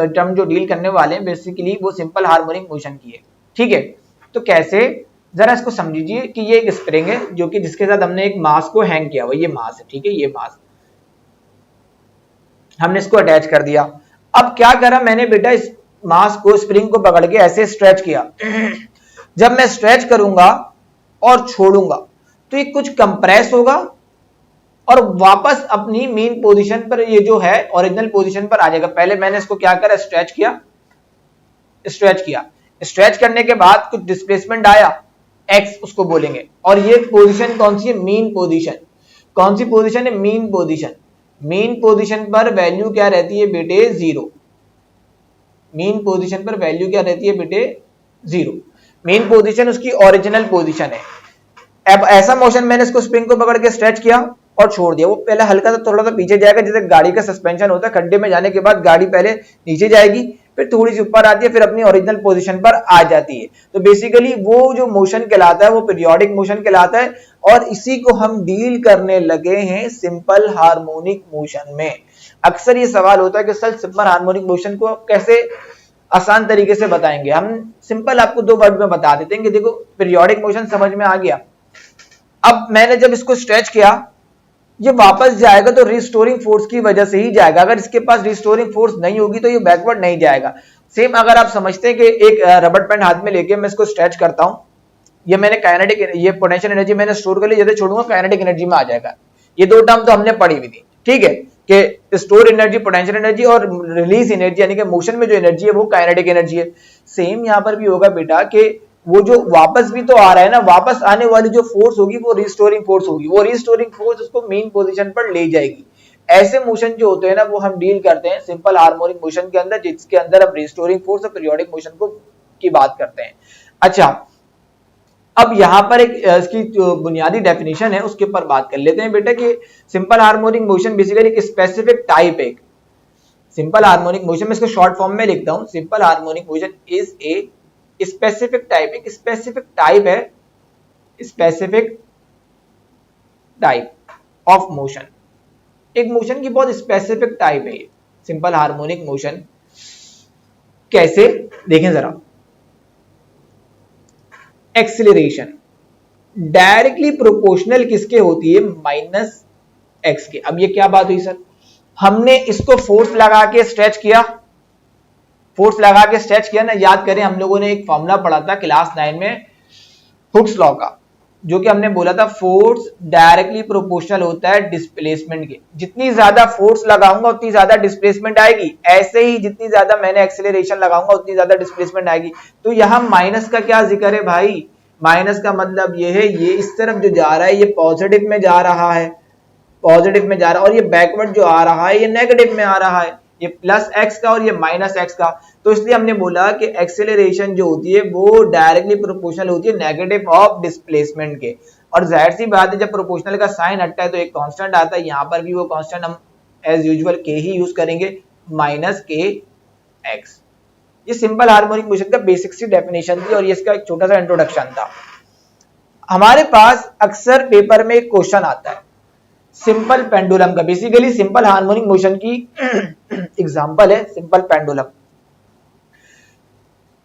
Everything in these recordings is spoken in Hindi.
टर्म जो डील करने वाले हैं बेसिकली वो सिंपल हार्मोनिक मोशन की है, ठीक है। तो कैसे, जरा इसको समझिए कि ये एक स्प्रिंग है जो कि जिसके साथ हमने एक मास को हैंग किया हुआ, ये मास है, ठीक है, ये मास हमने इसको अटैच कर दिया। अब क्या करा मैंने बेटा, इस मास को, स्प्रिंग को पकड़ के ऐसे स्ट्रेच किया। जब मैं स्ट्रेच करूंगा और छोड़ूंगा तो ये कुछ कंप्रेस होगा और वापस अपनी मेन पोजीशन पर, ये जो है ओरिजिनल पोजीशन पर आ जाएगा। पहले मैंने इसको क्या करा, स्ट्रेच किया, स्ट्रेच करने के बाद कुछ डिस्प्लेसमेंट आया, एक्स उसको बोलेंगे, और ये पोजीशन कौन सी है, मीन पोजीशन। कौन सी पोजीशन है, मीन पोजीशन। मीन पोजीशन पर वैल्यू क्या रहती है बेटे, जीरो। मीन पोजीशन पर वैल्यू क्या रहती है बेटे, जीरो। मीन पोजीशन उसकी ओरिजिनल पोजीशन है। अब ऐसा मोशन, मैंने इसको स्प्रिंग को पकड़ के स्ट्रेच किया और छोड़ दिया, वो पहले हल्का सा थोड़ा सा पीछे जाएगा, जैसे गाड़ी का सस्पेंशन होता है, खड्डे में जाने के बाद गाड़ी पहले नीचे जाएगी, फिर थोड़ी सी ऊपर आती है, फिर अपनी ओरिजिनल पोजीशन पर आ जाती है। तो बेसिकली वो जो मोशन कहलाता है वो पीरियोडिक मोशन कहलाता है, और इसी को हम डील करने लगे हैं सिंपल हार्मोनिक मोशन में। अक्सर ये सवाल होता है कि सर सिंपल हार्मोनिक मोशन को कैसे आसान तरीके से बताएंगे। हम सिंपल आपको 2 वर्ड में बता देते हैं कि देखो, पीरियोडिक मोशन समझ में आ गया। अब मैंने जब इसको स्ट्रेच किया, ये वापस जाएगा तो रिस्टोरिंग फोर्स की वजह से ही जाएगा। अगर इसके पास रिस्टोरिंग फोर्स नहीं होगी तो ये बैकवर्ड नहीं जाएगा। सेम अगर आप समझते हैं कि एक रबड़ बैंड हाथ में लेके मैं इसको स्ट्रेच करता हूं, ये मैंने काइनेटिक, ये पोटेंशियल एनर्जी मैंने स्टोर कर ली, जैसे छोड़ूंगा काइनेटिक एनर्जी में आ जाएगा। ये 2 टर्म तो हमने पढ़ी हुई थी, ठीक है, कि स्टोर एनर्जी पोटेंशियल एनर्जी और रिलीज एनर्जी, यानी कि मोशन में जो एनर्जी है वो काइनेटिक एनर्जी है। सेम यहां पर भी होगा बेटा कि वो जो वापस भी तो आ रहा है ना, वापस आने वाली जो फोर्स होगी वो रिस्टोरिंग फोर्स होगी, वो रिस्टोरिंग फोर्स उसको मेन पोजीशन पर ले जाएगी। ऐसे मोशन जो होते हैं ना वो हम डील करते हैं सिंपल हार्मोनिक मोशन के अंदर, जिसके अंदर हम रिस्टोरिंग फोर्स और पीरियोडिक मोशन को की बात करते हैं। अच्छा, अब यहां पर एक इसकी जो बुनियादी डेफिनेशन है उसके ऊपर बात कर लेते हैं बेटा कि सिंपल हार्मोनिक मोशन बेसिकली एक स्पेसिफिक टाइप है। सिंपल हार्मोनिक मोशन में इसको शॉर्ट फॉर्म में लिखता हूं, simple harmonic motion is a specific type. एक स्पेसिफिक टाइप है, स्पेसिफिक टाइप ऑफ मोशन। एक मोशन की बहुत स्पेसिफिक टाइप है ये सिंपल हार्मोनिक मोशन। कैसे, देखें जरा। एक्सीलरेशन डायरेक्टली प्रोपोर्शनल किसके होती है, माइनस एक्स के। अब ये क्या बात हुई सर, हमने इसको फोर्स लगा के स्ट्रेच किया, फोर्स लगा के स्ट्रेच किया ना। याद करें हम लोगों ने एक फॉर्मूला पढ़ा था क्लास 9 में हुक्स लॉ का, जो कि हमने बोला था फोर्स डायरेक्टली प्रोपोर्शनल होता है डिस्प्लेसमेंट के। जितनी ज्यादा फोर्स लगाऊंगा उतनी ज्यादा डिस्प्लेसमेंट आएगी, ऐसे ही जितनी ज्यादा मैंने एक्सेलरेशन लगाऊंगा उतनी ज्यादा डिस्प्लेसमेंट आएगी। तो यहां माइनस का क्या जिक्र है भाई, माइनस का मतलब ये है, ये इस तरफ जो जा रहा है ये पॉजिटिव में जा रहा है, पॉजिटिव में जा रहा है, और ये बैकवर्ड जो आ रहा है ये नेगेटिव में आ रहा है, ये प्लस एक्स का और ये माइनस एक्स का। तो इसलिए हमने बोला कि एक्सेलरेशन जो होती है वो डायरेक्टली प्रोपोर्शनल होती है नेगेटिव ऑफ डिस्प्लेसमेंट के। और जाहिर सी बात है जब प्रोपोर्शनल का साइन हटता है तो एक कांस्टेंट आता है, यहाँ पर भी वो कांस्टेंट हम एज यूजुअल के ही यूज करेंगे, माइनस के एक्स। ये सिंपल हार्मोनिक मोशन का बेसिक सी डेफिनेशन थी और ये इसका एक छोटा सा इंट्रोडक्शन था। हमारे पास अक्सर पेपर में एक क्वेश्चन आता है सिंपल पेंडुलम का। बेसिकली सिंपल हार्मोनिक मोशन की एग्जांपल है सिंपल पेंडुलम।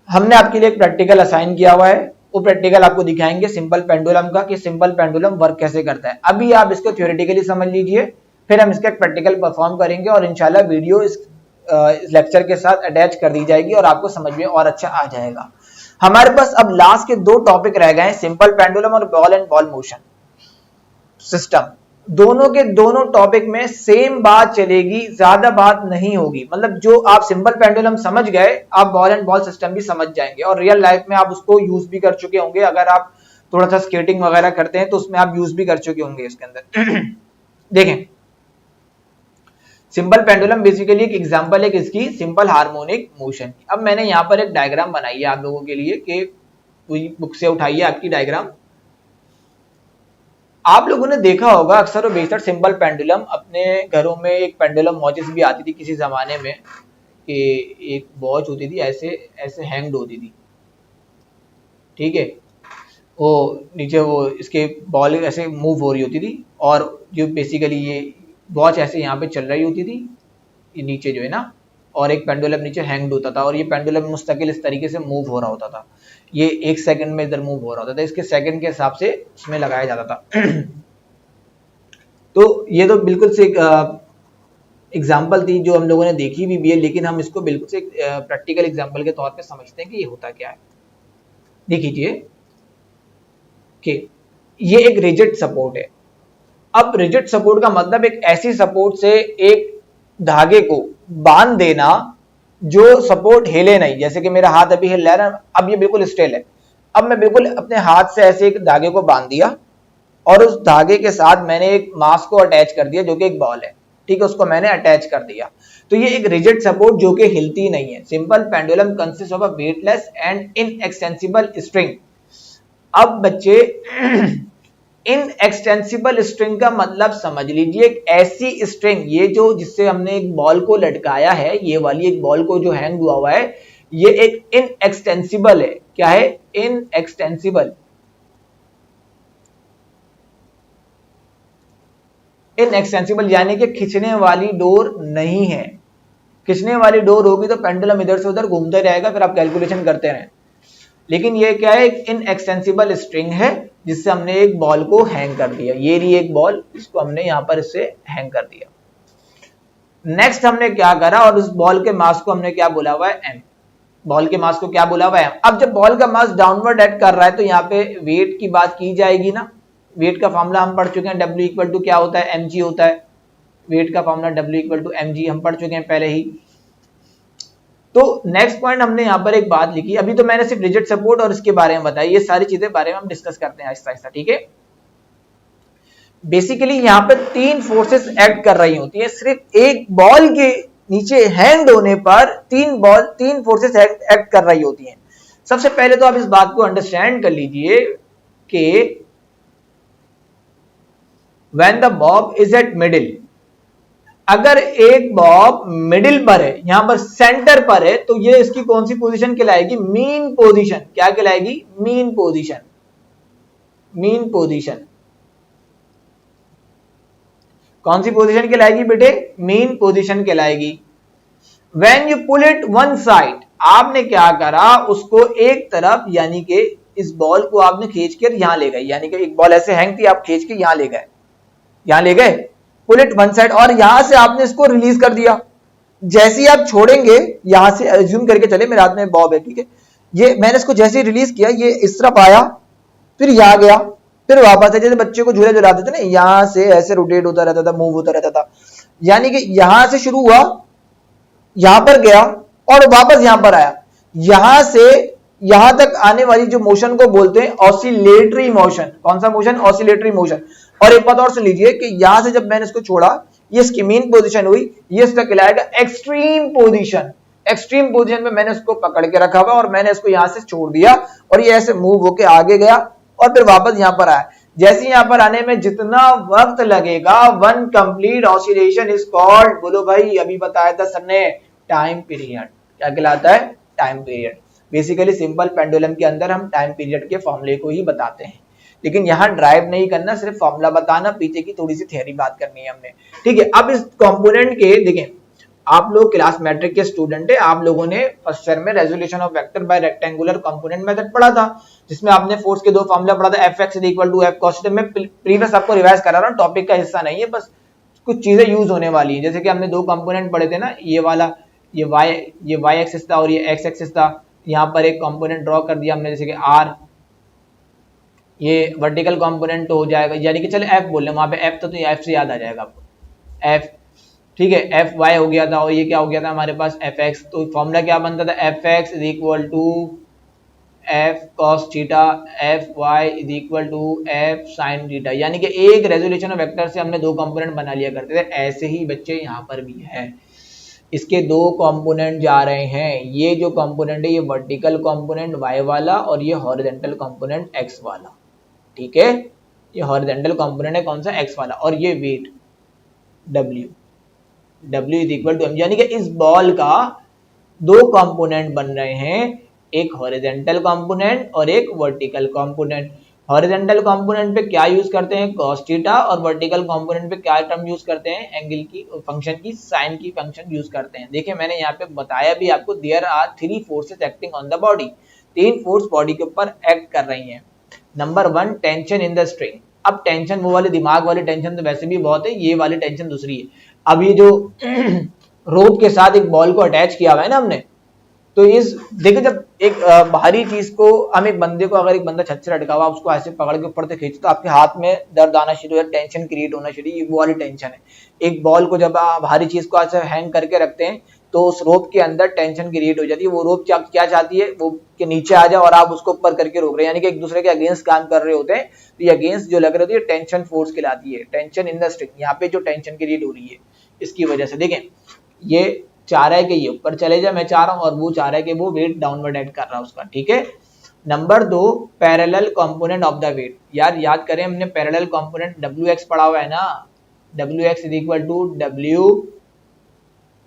हमने आपके लिए एक प्रैक्टिकल असाइन किया हुआ है, वो प्रैक्टिकल आपको दिखाएंगे सिंपल पेंडुलम का कि सिंपल पेंडुलम वर्क कैसे करता है। अभी आप इसको थ्योरेटिकली समझ लीजिए, फिर हम इसका एक प्रैक्टिकल परफॉर्म करेंगे और इंशाल्लाह वीडियो इस लेक्चर के साथ अटैच कर दी जाएगी और आपको समझ में और अच्छा आ जाएगा। हमारे पास अब लास्ट के 2 टॉपिक रह गए हैं, सिंपल पेंडुलम और ball and ball motion system. दोनों के दोनों टॉपिक में सेम बात चलेगी, ज्यादा बात नहीं होगी। मतलब जो आप सिंपल पेंडुलम समझ गए, आप बॉल एंड बॉल सिस्टम भी समझ जाएंगे और रियल लाइफ में आप उसको यूज भी कर चुके होंगे। अगर आप थोड़ा सा स्केटिंग वगैरह करते हैं तो उसमें आप यूज भी कर चुके होंगे इसके अंदर। देखें, सिंपल पेंडुलम बेसिकली एक एग्जांपल है किसकी, सिंपल हार्मोनिक मोशन की। अब मैंने यहाँ पर एक डायग्राम बनाई है आप लोगों के लिए कि कोई बुक से उठाइए आपकी डायग्राम। आप लोगों ने देखा होगा अक्सर और बेशतर सिंपल पेंडुलम, अपने घरों में एक पेंडुलम वॉचेस भी आती थी किसी जमाने में, कि एक वॉच होती थी ऐसे ऐसे हैंग्ड होती थी, ठीक है, वो नीचे वो इसके बॉल ऐसे मूव हो रही होती थी और जो बेसिकली ये वॉच ऐसे यहाँ पे चल रही होती थी, ये नीचे जो है ना और एक पेंडुलम नीचे हैंग्ड होता था और ये पेंडुलम मुस्तकिल इस तरीके से मूव हो रहा होता था, ये 1 सेकंड में इधर मूव हो रहा होता था, इसके सेकंड के हिसाब से उसमें लगाया जाता था। तो ये तो बिल्कुल से एग्जाम्पल थी जो हम लोगों ने देखी भी है, लेकिन हम इसको बिल्कुल से प्रैक्टिकल एग्जाम्पल के तौर पे समझते हैं कि ये होता क्या है। देखिए कि ये एक रिजिड सपोर्ट है। अब रिजिड सपोर्ट का मतलब एक ऐसी सपोर्ट से एक धागे को बांध देना जो सपोर्ट हिले नहीं, जैसे कि मेरा हाथ अभी हिल रहा है ना, अब ये बिल्कुल स्टिल है, अब मैं बिल्कुल अपने हाथ से ऐसे एक धागे को बांध दिया और उस धागे के साथ मैंने एक मास को अटैच कर दिया जो कि एक बॉल है, ठीक है, उसको मैंने अटैच कर दिया, तो ये एक रिजिड सपोर्ट जो कि हिलती नहीं है। Simple pendulum consist of a weightless and inextensible string. अब बच्चे इनएक्सटेंसिबल स्ट्रिंग का मतलब समझ लीजिए, एक ऐसी स्ट्रिंग, ये जो जिससे हमने एक बॉल को लटकाया है, ये वाली एक बॉल को जो हैंग हुआ है, ये एक इनएक्सटेंसिबल है। क्या है? इनएक्सटेंसिबल। इनएक्सटेंसिबल यानी कि खींचने वाली डोर नहीं है। खींचने वाली डोर होगी तो पेंडुलम इधर से उधर घूमता रहेगा, फिर आप कैलकुलेशन करते रहें। लेकिन ये क्या है? एक इनएक्सटेंसिबल स्ट्रिंग है जिससे हमने एक बॉल को हैंग कर दिया। ये रही एक बॉल, इसको हमने यहां पर इससे हैंग कर दिया। नेक्स्ट हमने क्या करा, और उस बॉल के मास को हमने क्या बोला हुआ है? एम। बॉल के मास को क्या बोला हुआ है? एम। अब जब बॉल का मास डाउनवर्ड एक्ट कर रहा है तो यहाँ पे वेट की बात की जाएगी ना। वेट का फॉर्मूला हम पढ़ चुके हैं, W इक्वल टू क्या होता है? mg होता है। वेट का formula W equal to mg हम पढ़ चुके हैं पहले ही। तो नेक्स्ट पॉइंट हमने यहाँ पर एक बात लिखी, अभी तो मैंने सिर्फ रिजिड सपोर्ट और इसके बारे में बताया, ये सारी चीजें बारे में हम डिस्कस करते हैं आहिस्ता आहिस्ता, ठीक है। बेसिकली यहाँ पे 3 फोर्सेस एक्ट कर रही होती है, सिर्फ एक बॉल के नीचे हैंड होने पर 3 फोर्सेस एक्ट कर रही होती हैं। सबसे पहले तो आप इस बात को अंडरस्टैंड कर लीजिए कि when the Bob is eight middle, अगर एक बॉब मिडिल पर है, यहां पर सेंटर पर है, तो ये इसकी कौन सी पोजीशन कहलाएगी? Mean position. क्या कहलाएगी? Mean position. मीन पोजीशन कौन सी पोजीशन कहलाएगी बेटे? मीन पोजीशन कहलाएगी। When you pull it one side, आपने क्या करा, उसको एक तरफ, यानी कि इस बॉल को आपने खींच कर यहां ले गए, यानी कि एक बॉल ऐसे हैंग थी, आप खींच के यहां ले गए, यहां ले गए, पुल इट वन साइड, और यहां से आपने इसको रिलीज कर दिया। जैसे ही आप छोड़ेंगे, यहां से एज्यूम करके चले मेरे हाथ में बॉब है, ठीक है, ये मैंने इसको जैसे ही रिलीज किया, ये इस तरफ आया, फिर यहां गया, फिर वापस है, जैसे बच्चे को झूले झुलाते थे ना, यहां से ऐसे रोटेट होता रहता था, मूव होता रहता था, यानी कि यहां से शुरू हुआ, यहां पर गया और वापस यहां पर आया। यहां से यहां तक आने वाली जो मोशन को बोलते हैं ऑसिलेटरी मोशन। कौन सा मोशन? Oscillatory motion. और एक बात और सुन लीजिए कि यहां से जब मैंने इसको छोड़ा, ये इसकी मीन पोजीशन हुई, ये इसका कहलाएगा एक्सट्रीम पोजीशन। एक्सट्रीम पोजीशन में मैंने इसको पकड़ के रखा हुआ और मैंने इसको यहां से छोड़ दिया और ये ऐसे मूव होके आगे गया और फिर वापस यहां पर आया। जैसे यहां पर आने में जितना वक्त लगेगा, one complete oscillation is called, बोलो भाई, अभी बताया था सर ने, टाइम पीरियड। क्या कहलाता है? Time period. Basically simple pendulum के अंदर हम टाइम पीरियड के फॉर्मूले को ही बताते हैं, लेकिन यहां ड्राइव नहीं करना, सिर्फ फॉर्मूला बताना, पीछे की थोड़ी सी थियरी बात करनी है हमने, ठीक है। अब इस कंपोनेंट के देखें, आप लोग क्लास मैट्रिक के स्टूडेंट है, आप लोगों ने फर्स्ट ईयर में resolution of vector by rectangular component method पढ़ा था, जिसमें आपने फोर्स के 2 फॉर्मूला पढ़ा था, F X equal to F cos theta. मैं प्रीवियस आपको रिवाइज करा रहा हूं, टॉपिक का हिस्सा नहीं है, बस कुछ चीजें यूज होने वाली है। जैसे कि हमने 2 कंपोनेंट पढ़े थे ना, ये वाला, ये y एक्सिस था और ये x एक्सिस था। यहाँ पर एक कंपोनेंट ड्रॉ कर दिया हमने, जैसे कि r, ये वर्टिकल कंपोनेंट तो हो जाएगा, यानी कि चले f बोल रहे, वहां पे f था तो ये f से याद आ जाएगा आपको, f, ठीक है, एफ वाई हो गया था और ये क्या हो गया था हमारे पास एफ एक्स। तो फॉर्मूला क्या बनता था? F X is equal to F cos theta, F Y is equal to F sine theta, यानी कि एक रेजोल्यूशन ऑफ वेक्टर से हमने 2 कंपोनेंट बना लिया करते थे। ऐसे ही बच्चे यहाँ पर भी है, इसके 2 कंपोनेंट जा रहे हैं। ये जो कंपोनेंट है ये वर्टिकल कंपोनेंट y वाला और ये हॉरिजॉन्टल कंपोनेंट x वाला, ठीक है। ये हॉरिजॉन्टल कंपोनेंट है कौन सा? x वाला, और ये weight W is equal to m, यानी कि इस बॉल का 2 कंपोनेंट बन रहे हैं, एक हॉरिजॉन्टल कंपोनेंट और एक वर्टिकल कंपोनेंट। हॉरिजेंटल कंपोनेंट पे क्या यूज करते हैं, cos थीटा, और वर्टिकल कंपोनेंट पे क्या टर्म यूज करते हैं, एंगल की फंक्शन की, साइन की फंक्शन यूज करते हैं। देखिए मैंने यहाँ पे बताया भी आपको, there are 3 forces acting on the body, 3 force body के ऊपर एक्ट कर रही हैं। Number 1 tension in the string. अब टेंशन वो वाली दिमाग वाली टेंशन तो वैसे भी बहुत है, ये वाली टेंशन दूसरी है। अब ये जो रोप के साथ एक बॉल को अटैच किया हुआ है ना हमने, तो इस देखिए जब एक भारी चीज को हम एक बंदे को, अगर एक बंदा छत से लटका हुआ उसको ऐसे पकड़ के ऊपर से खींचे तो आपके हाथ में दर्द आना शुरू हो, टेंशन क्रिएट होना शुरू, ये वो वाली टेंशन है। एक बॉल को जब भारी चीज को ऐसे हैंग करके रखते हैं तो उस रोप के अंदर टेंशन क्रिएट हो जाती है। वो रोप क्या चाहती है, वो के नीचे आ जाए और आप उसको ऊपर करके रोक रहे हैं, यानी कि एक दूसरे के अगेंस्ट काम कर रहे होते हैं। तो ये अगेंस्ट जो लग रही है टेंशन फोर्स कहलाती है, टेंशन इन द स्ट्रिंग। यहाँ पे जो टेंशन क्रिएट हो रही है इसकी वजह से, देखें ये चाह रहा है कि ये ऊपर चले जाए, मैं चाह रहा हूं, और वो चाह रहा है कि वो वेट डाउनवर्ड एक्ट कर रहा है उसका, ठीक है। Number 2 parallel component of the weight. यार याद करें हमने पैरेलल कंपोनेंट WX पढ़ा हुआ है ना, WX is equal to W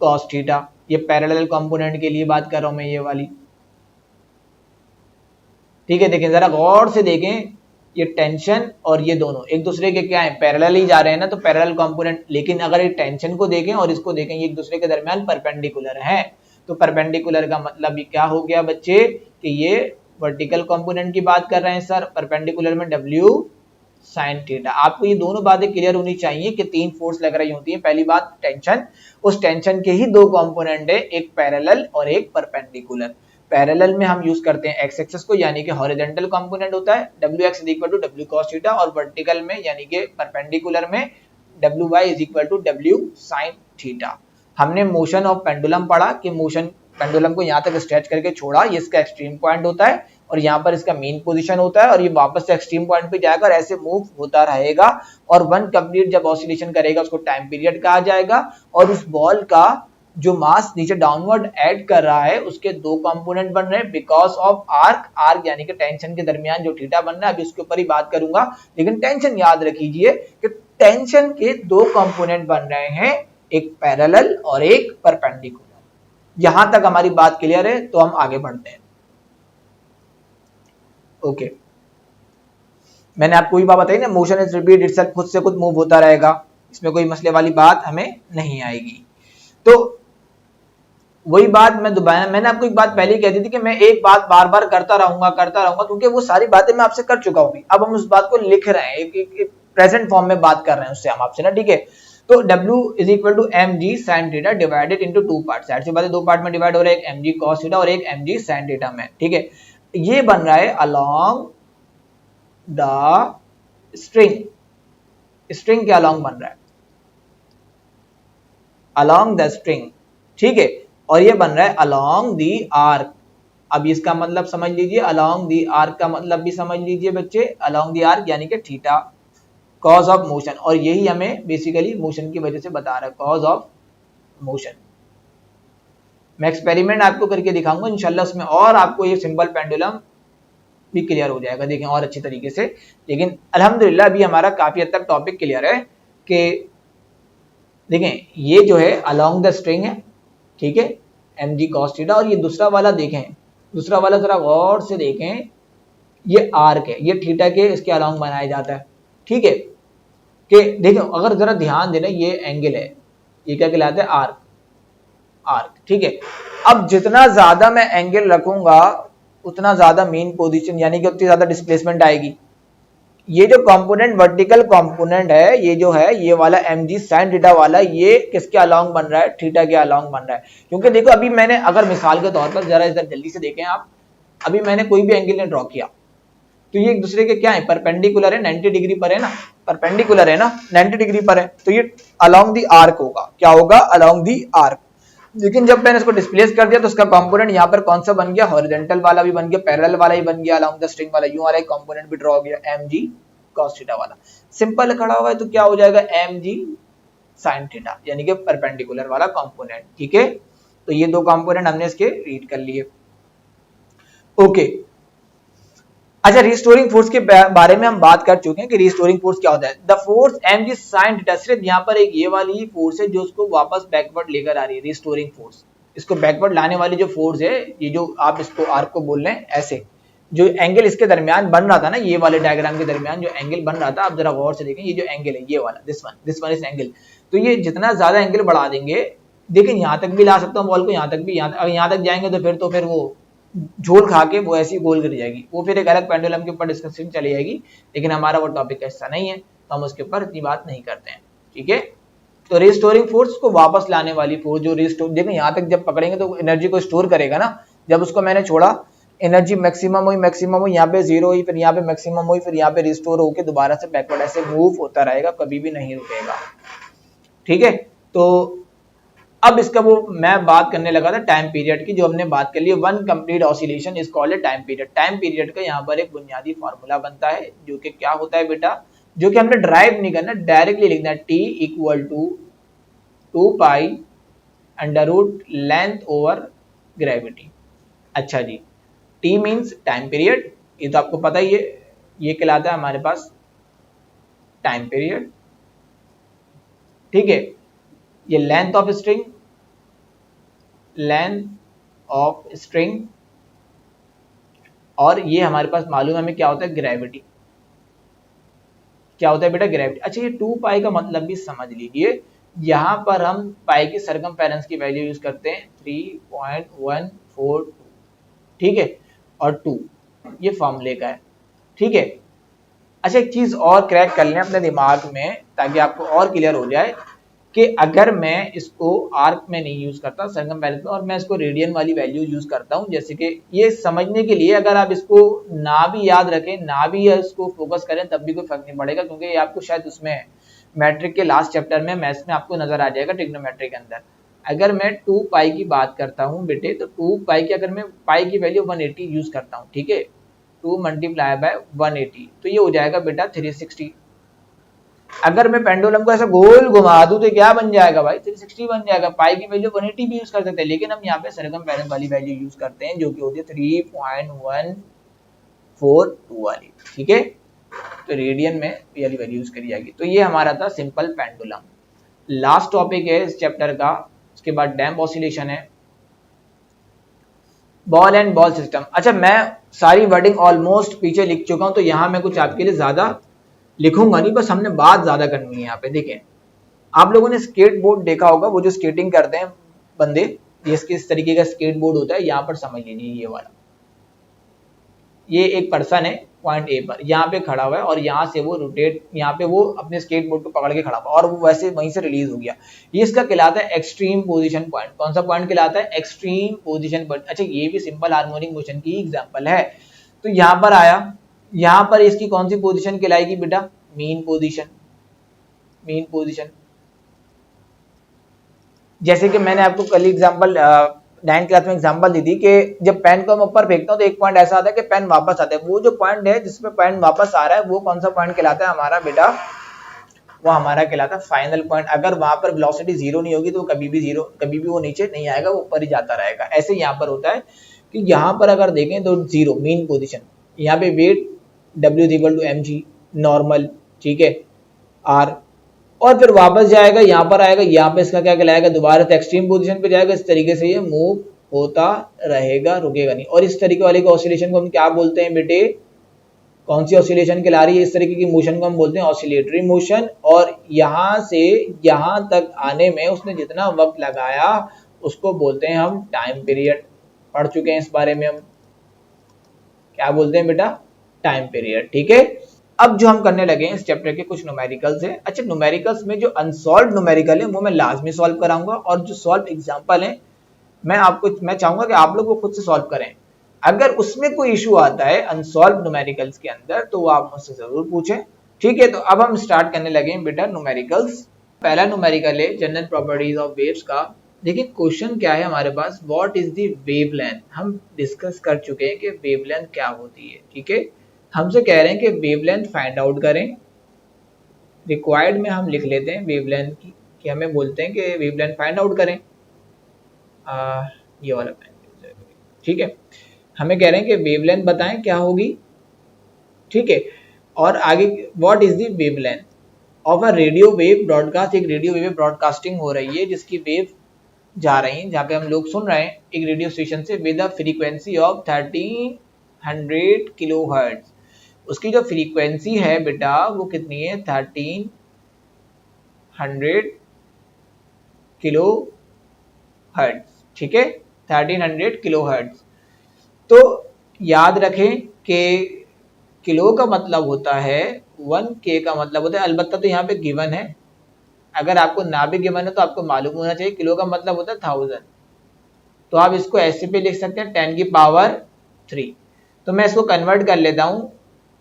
cos theta. ये पैरेलल कंपोनेंट के लिए बात कर रहा हूं मैं, ये वाली, ठीक है। देखें जरा गौर से देखें, ये टेंशन और ये दोनों एक दूसरे के क्या है, पैरेलल ही जा रहे हैं ना, तो पैरेलल कंपोनेंट। लेकिन अगर ये टेंशन को देखें और इसको देखें, ये एक दूसरे के दरमियान परपेंडिकुलर है। तो परपेंडिकुलर का मतलब क्या हो गया बच्चे, कि ये वर्टिकल कंपोनेंट की बात कर रहे हैं सर, परपेंडिकुलर में W sin थीटा। आपको ये दोनों बातें क्लियर होनी चाहिए कि 3 फोर्स लग रही होती है। पहली बात टेंशन, उस टेंशन के ही 2 कंपोनेंट है, एक पैरेलल और एक परपेंडिकुलर। पैरेलल में हम यूज करते हैं एक्स एक्सिस को, यानी कि हॉरिजॉन्टल कंपोनेंट होता है WX is equal to W cos theta, और वर्टिकल में यानी कि परपेंडिकुलर में WY is equal to W sin theta. हमने मोशन ऑफ पेंडुलम पढ़ा कि मोशन पेंडुलम को यहाँ तक स्ट्रेच करके छोड़ा, ये इसका एक्सट्रीम पॉइंट होता है, और यहाँ पर इसका मेन पोजीशन होता है, और ये वापस से एक्सट्रीम पॉइंट पे जाएगा और ऐसे मूव होता रहेगा। और वन कंप्लीट जब ऑसिलेशन करेगा उसको टाइम पीरियड कहा जाएगा। और उस बॉल का जो मास नीचे डाउनवर्ड ऐड कर रहा है उसके 2 कंपोनेंट बन रहे हैं बिकॉज ऑफ आर्क यानी कि टेंशन के दरमियान जो थीटा बन रहा है, अभी उसके ऊपर ही बात करूंगा। लेकिन टेंशन याद रखिए कि टेंशन के 2 कंपोनेंट बन रहे हैं, एक पैरेलल और एक परपेंडिकुलर। यहां तक हमारी बात क्लियर है, तो हम आगे बढ़ते हैं। ओके, मैंने आपको ये बात बताई ना, मोशन इज रिपीट इटसेल्फ, खुद से खुद मूव होता रहेगा, इसमें कोई मसले वाली बात हमें नहीं आएगी। तो वही बात मैं दोबारा, मैंने आपको एक बात पहले कह दी थी कि मैं एक बात बार बार करता रहूंगा क्योंकि वो सारी बातें मैं आपसे कर चुका हूं। अब हम उस बात को लिख रहे हैं, एक प्रेजेंट फॉर्म में बात कर रहे हैं उससे हम आपसे ना, ठीक है। तो W is equal to mg sin theta divided into 2 part. Side से बातें 2 पार्ट में डिवाइड हो रहा है, एक mg cos थीटा और एक mg sin थीटा में, ठीक है। ये बन रहा है अलोंग द स्ट्रिंग के अलोंग बन रहा है, अलोंग द स्ट्रिंग, ठीक है। और ये बन रहा है अलोंग दी आर्क। अब इसका मतलब समझ लीजिए, अलोंग दी आर्क का मतलब भी समझ लीजिए बच्चे, अलोंग दी आर्क यानी कि थीटा, कॉज ऑफ मोशन। और यही हमें बेसिकली मोशन की वजह से बता रहा है, कॉज ऑफ मोशन। मैं एक्सपेरिमेंट आपको करके दिखाऊंगा इंशाल्लाह उसमें, और आपको ये सिंपल पेंडुलम भी क्लियर हो जाएगा, देखें और अच्छी तरीके से। लेकिन अल्हम्दुलिल्लाह अभी हमारा काफी हद तक टॉपिक क्लियर है कि देखें ये जो है अलोंग द स्ट्रिंग है, ठीक है, mg cos थीटा। और ये दूसरा वाला देखें, दूसरा वाला जरा गौर से देखें, ये आर्क है, ये थीटा के इसके अलोंग बनाया जाता है, ठीक है। कि देखो अगर जरा ध्यान देना, ये एंगल है, ये क्या कहलाता है, आर्क, ठीक है। अब जितना ज्यादा मैं एंगल रखूंगा उतना ज्यादा मेन पोजीशन यानी कि उतनी ज्यादा डिस्प्लेसमेंट आएगी। ये जो कंपोनेंट वर्टिकल कंपोनेंट है, ये जो है ये वाला mg sin थीटा वाला, ये किसके अलोंग बन रहा है, थीटा के अलोंग बन रहा है। क्योंकि देखो अभी मैंने, अगर मिसाल के तौर पर जरा इधर जल्दी से देखें आप, अभी मैंने कोई भी एंगल ने ड्रॉ किया तो ये एक दूसरे के क्या है, परपेंडिकुलर है, 90 डिग्री पर है ना, परपेंडिकुलर है ना, 90 डिग्री पर है, तो ये अलोंग दी आर्क होगा, क्या होगा, अलोंग दी आर्क। लेकिन जब मैंने इसको डिस्प्लेस कर दिया तो उसका कंपोनेंट यहाँ पर कौन सा बन गया, हॉरिजॉन्टल वाला भी बन गया, पैरेलल वाला ही बन गया, अलोंग द स्ट्रिंग वाला, यूं वाला एक कंपोनेंट भी ड्रॉ हो गया, mg cos थीटा वाला। सिंपल खड़ा हुआ है तो क्या हो जाएगा, mg sin थीटा, यानी कि परपेंडिकुलर वाला कंपोनेंट, ठीक है। तो ये 2 कंपोनेंट हमने इसके रीड कर लिए, ओके। अच्छा, रिस्टोरिंग फोर्स के बारे में हम बात कर चुके हैं कि रिस्टोरिंग फोर्स क्या होता है। The force mg sin theta, सिर्फ यहाँ पर एक ये वाली ही फोर्स है जो उसको वापस बैकवर्ड लेकर आ रही है, रिस्टोरिंग फोर्स। इसको बैकवर्ड लाने वाली जो फोर्स है, ये जो आप इसको आर्क को बोल रहे हैं ऐसे, जो एंगल इसके दरमियान बन रहा था ना, ये वाले डायग्राम के दरमियान जो एंगल बन रहा था, आप जरा गौर से देखें, ये जो एंगल है ये वाला, दिस वन इज एंगल। तो ये जितना ज्यादा एंगल बढ़ा देंगे, देखिए यहाँ तक भी ला सकता हूँ बॉल को, यहाँ तक भी, यहाँ तक जाएंगे तो फिर वो झोल खा के वो ऐसी गोल गिर जाएगी, वो फिर एक अलग पेंडुलम के ऊपर डिस्कशन चली जाएगी, लेकिन हमारा वो टॉपिक ऐसा नहीं है, तो हम उसके ऊपर इतनी बात नहीं करते हैं, ठीक है। तो रिस्टोरिंग फोर्स को वापस लाने वाली फोर्स जो रिस्टोर, देखो यहाँ तक जब पकड़ेंगे तो एनर्जी को स्टोर करेगा ना, जब उसको मैंने छोड़ा एनर्जी मैक्सिमम हुई, यहाँ पे जीरो हुई, फिर यहाँ पे मैक्सिमम हुई, फिर यहाँ पे रिस्टोर होके दोबारा से बैकवर्ड ऐसे मूव होता रहेगा, कभी भी नहीं रुकेगा, ठीक है। तो अब इसका वो मैं बात करने लगा था टाइम पीरियड की, जो हमने बात कर ली, one complete oscillation is called time period. Time period का यहाँ पर एक बुनियादी फॉर्मूला बनता है, जो कि क्या होता है बेटा, जो कि हमने ड्राइव नहीं करना, डायरेक्टली लिखना है, T equal to 2 pi under root length over gravity. अच्छा जी, T मीन्स टाइम पीरियड, ये तो आपको पता ही है, ये कहलाता है हमारे पास टाइम पीरियड, ठीक है। ये लेंथ ऑफ स्ट्रिंग, और ये हमारे पास मालूम है हमें क्या होता है, ग्रेविटी। क्या होता है बेटा, ग्रेविटी। अच्छा, ये 2 पाई का मतलब भी समझ लीजिए, यहां पर हम पाई की सरकमफेरेंस की वैल्यू यूज करते हैं 3.142, ठीक है, और 2 ये फॉर्मूले का है, ठीक है। अच्छा, एक चीज और क्रैक कर लें अपने दिमाग में ताकि आपको और क्लियर हो जाए कि अगर मैं इसको आर्क में नहीं यूज करता, सरकमफेरेंस में, और मैं इसको रेडियन वाली वैल्यू यूज करता हूं, जैसे कि ये समझने के लिए अगर आप इसको ना भी याद रखें, ना भी इसको फोकस करें, तब भी कोई फर्क नहीं पड़ेगा, क्योंकि ये आपको शायद उसमें मैट्रिक के लास्ट चैप्टर में मैथ्स में आपको नजर आ जाएगा, ट्रिग्नोमेट्री के अंदर। अगर मैं 2 पाई की बात करता हूं बेटे, तो 2 पाई की अगर मैं पाई की वैल्यू 180 यूज करता हूं, ठीक है, 2 मल्टीप्लाई बाय 180, तो ये हो जाएगा बेटा 360। अगर मैं पेंडुलम को ऐसा गोल घुमा दूं तो क्या बन जाएगा भाई, 360 बन जाएगा। पाई की वैल्यू 180 भी यूज कर सकते हैं, लेकिन हम यहाँ पे सरकमफेरेंस वाली वैल्यू यूज करते हैं, जो कि होती है 3.142 वाली, ठीक है। तो रेडियन में ये वाली वैल्यू यूज करी जाएगी। तो ये हमारा था सिंपल पेंडुलम। लास्ट टॉपिक है इस चैप्टर का, उसके बाद डैम्प ऑसिलेशन है, बॉल एंड बॉल सिस्टम। अच्छा, मैं सारी वर्डिंग ऑलमोस्ट पीछे लिख चुका हूं, तो यहाँ मैं कुछ आपके लिए ज्यादा लिखूंगा नहीं, बस हमने बात ज्यादा करनी है यहाँ पे। देखें, आप लोगों ने स्केट बोर्ड देखा होगा, वो जो स्केटिंग करते हैं बंदे, ये इस तरीके का स्केट बोर्ड होता है, यहाँ पर समझ लीजिए ये वाला, ये एक पर्सन है पॉइंट ए पर यहाँ पे खड़ा हुआ है, और यहाँ से वो रोटेट, यहाँ पे वो अपने स्केट बोर्ड को पकड़ के खड़ा हुआ, और वो वैसे वहीं से रिलीज हो गया। ये इसका कहलाता है एक्सट्रीम पोजीशन पॉइंट। कौन सा पॉइंट कहलाता है, एक्सट्रीम पोजीशन पॉइंट। अच्छा, ये भी सिंपल हार्मोनिक मोशन की एग्जांपल है। तो यहाँ पर आया, यहाँ पर इसकी कौन सी पोजीशन कहलाएगी बेटा, मीन पोजीशन। मीन पोजीशन, जैसे कि मैंने आपको कल एग्जांपल 9th क्लास में एग्जांपल दी थी कि जब पेन को हम ऊपर फेंकते हैं तो एक पॉइंट ऐसा आता है कि पेन वापस आता है। वो जो पॉइंट है जिसमें पेन वापस आ रहा है, वो कौन सा पॉइंट कहलाता है हमारा बेटा, वो हमारा कहलाता है फाइनल पॉइंट। अगर वहां पर वेलोसिटी जीरो नहीं होगी तो कभी भी वो नीचे नहीं आएगा, वो ऊपर ही जाता रहेगा। ऐसे यहाँ पर होता है कि यहाँ पर अगर देखें तो जीरो मीन पोजिशन, यहाँ पे वेट W=mg नॉर्मल, ठीक है, R, और फिर वापस जाएगा, यहाँ पर आएगा, यहाँ पे इसका क्या कहलाएगा, दोबारा से एक्सट्रीम पोजीशन पे जाएगा। इस तरीके से ये मूव होता रहेगा, रुकेगा नहीं। और इस तरीके वाले ऑसिलेशन को हम क्या बोलते हैं बेटे, कौन सी ऑसिलेशन कहला रही है, इस तरीके की मोशन को हम बोलते हैं ऑसिलेटरी मोशन। और यहाँ से यहाँ तक आने में उसने जितना वक्त लगाया उसको बोलते हैं हम टाइम पीरियड। पढ़ चुके हैं इस बारे में हम, क्या बोलते हैं बेटा, टाइम पीरियड, ठीक है। अब जो हम करने लगे हैं इस चैप्टर के कुछ न्यूमेरिकल्स है। अच्छा, न्यूमेरिकल्स में जो अनसॉल्व न्यूमेरिकल है वो मैं लाजमी सॉल्व कराऊंगा, और जो सॉल्व एग्जांपल है मैं चाहूंगा कि आप लोग वो खुद से सॉल्व करें। अगर उसमें कोई इशू आता है अनसॉल्व न्यूमेरिकल्स के अंदर तो वो आप मुझसे जरूर पूछें, ठीक है। तो अब हम स्टार्ट करने लगे हैं बेटा न्यूमेरिकल्स। पहला न्यूमेरिकल है जनरल प्रॉपर्टीज ऑफ वेव्स का। देखिए क्वेश्चन क्या है हमारे पास, व्हाट इज द वेवलेंथ। हम डिस्कस कर चुके हैं कि वेवलेंथ क्या होती है, ठीक है। हमसे कह रहे हैं कि वेवलेंथ फाइंड आउट करें। रिक्वायर्ड में हम लिख लेते हैं वेवलेंथ की, कि हमें बोलते हैं कि वेवलेंथ फाइंड आउट करें। ये वाला पेन, ठीक है। हमें कह रहे हैं कि वेवलेंथ बताएं क्या होगी, ठीक है। और आगे what is the wavelength of a radio wave broadcast. एक रेडियो वेव ब्रॉडकास्टिंग हो रही है जिसकी वेव जा रही है, जहाँ पे हम लोग सुन रहे हैं एक रेडियो स्टेशन से, with a frequency of 13 1300 kilo hertz. उसकी जो फ्रीक्वेंसी है बेटा वो कितनी है, 1300 किलो हर्ट्ज। ठीक है, 1300 किलो हर्ट्ज। तो याद रखें कि किलो का मतलब होता है 1K का मतलब होता है, अलबत्ता तो यहाँ पे गिवन है, अगर आपको ना भी गिवन है तो आपको मालूम होना चाहिए किलो का मतलब होता है 1000। तो आप इसको ऐसे भी लिख सकते हैं 10 की पावर 3। तो मैं इसको कन्वर्ट कर लेता हूँ,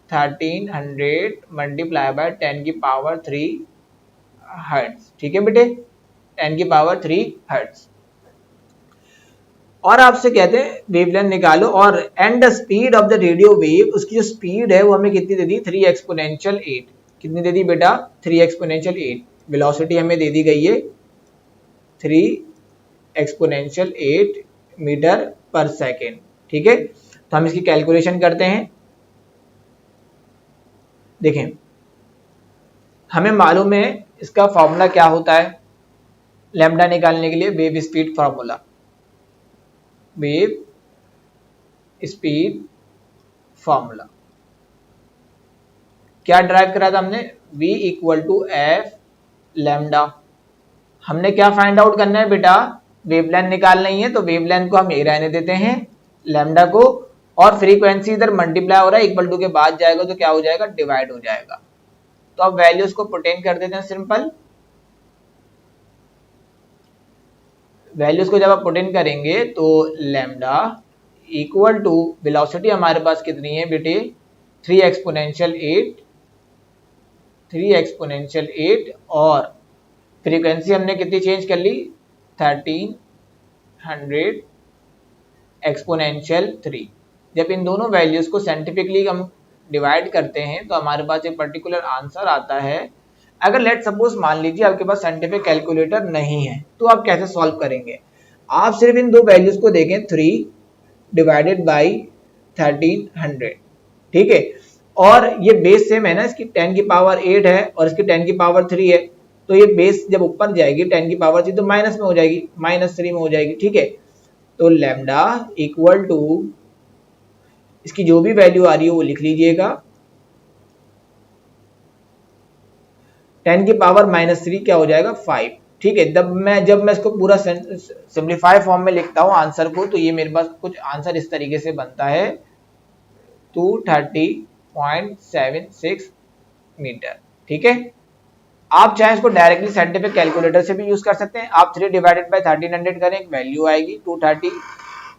1300 मल्टीप्लाई बाय 10 की पावर 3 हर्ट्ज। ठीक है बेटे, 10 की पावर 3 हर्ट्ज। और आपसे कहते हैं वेवलेंथ निकालो और and the speed of the radio wave, उसकी जो स्पीड है वो हमें कितनी दे दी, 3 एक्सपोनेंशियल 8। कितनी दे दी बेटा, 3 एक्सपोनेंशियल 8। वेलोसिटी हमें दे दी गई है 3 एक्सपोनेंशियल 8 मीटर पर सेकेंड। ठीक है, तो हम इसकी कैलकुलेशन करते हैं। देखें, हमें मालूम है इसका फॉर्मूला क्या होता है लैम्डा निकालने के लिए, wave speed formula, wave speed formula क्या ड्राइव करा था हमने, v equal to F lambda. हमने क्या फाइंड आउट करना है बेटा, वेवलेंथ निकालनी है, तो वेवलेंथ को हम ये रहने देते हैं लैम्डा को, और फ्रीक्वेंसी इधर मल्टीप्लाई हो रहा है, इक्वल टू के बाद जाएगा तो क्या हो जाएगा, डिवाइड हो जाएगा। तो अब वैल्यूज को पुट इन कर देते हैं सिंपल। वैल्यूज को जब आप पुट इन करेंगे तो लैम्डा इक्वल टू वेलोसिटी हमारे पास कितनी है बेटे, 3 एक्सपोनेंशियल 8, 3 एक्सपोनेंशियल 8, और फ्रीक्वेंसी हमने कितनी चेंज कर ली, 1300 एक्सपोनेंशियल 3। जब इन दोनों वैल्यूज को साइंटिफिकली हम डिवाइड करते हैं तो हमारे पास एक पर्टिकुलर आंसर आता है। अगर लेट सपोज मान लीजिए आपके पास साइंटिफिक कैलकुलेटर नहीं है तो आप कैसे सॉल्व करेंगे, आप सिर्फ इन दो वैल्यूज को देखें, 3 डिवाइडेड बाई 1300। ठीक है, और ये बेस सेम है ना, इसकी 10 की पावर 8 है और इसकी 10 की पावर 3 है, तो ये बेस जब ऊपर जाएगी 10 की पावर 3 तो माइनस में हो जाएगी, -3 में हो जाएगी। ठीक है, तो लैम्डा इक्वल टू इसकी जो भी वैल्यू आ रही है वो लिख लीजिएगा, 10 की पावर -3 क्या हो जाएगा, 5। ठीक है, जब मैं इसको पूरा सिंप्लीफाई फॉर्म में लिखता हूँ आंसर को, तो ये मेरे पास कुछ आंसर इस तरीके से बनता है 230.76 मीटर। ठीक है, आप चाहे इसको डायरेक्टली साइंटिफिक कैलकुलेटर से भी यूज कर सकते हैं। आप 3 डिवाइडेड बाय 1300 करें, एक वैल्यू आएगी 230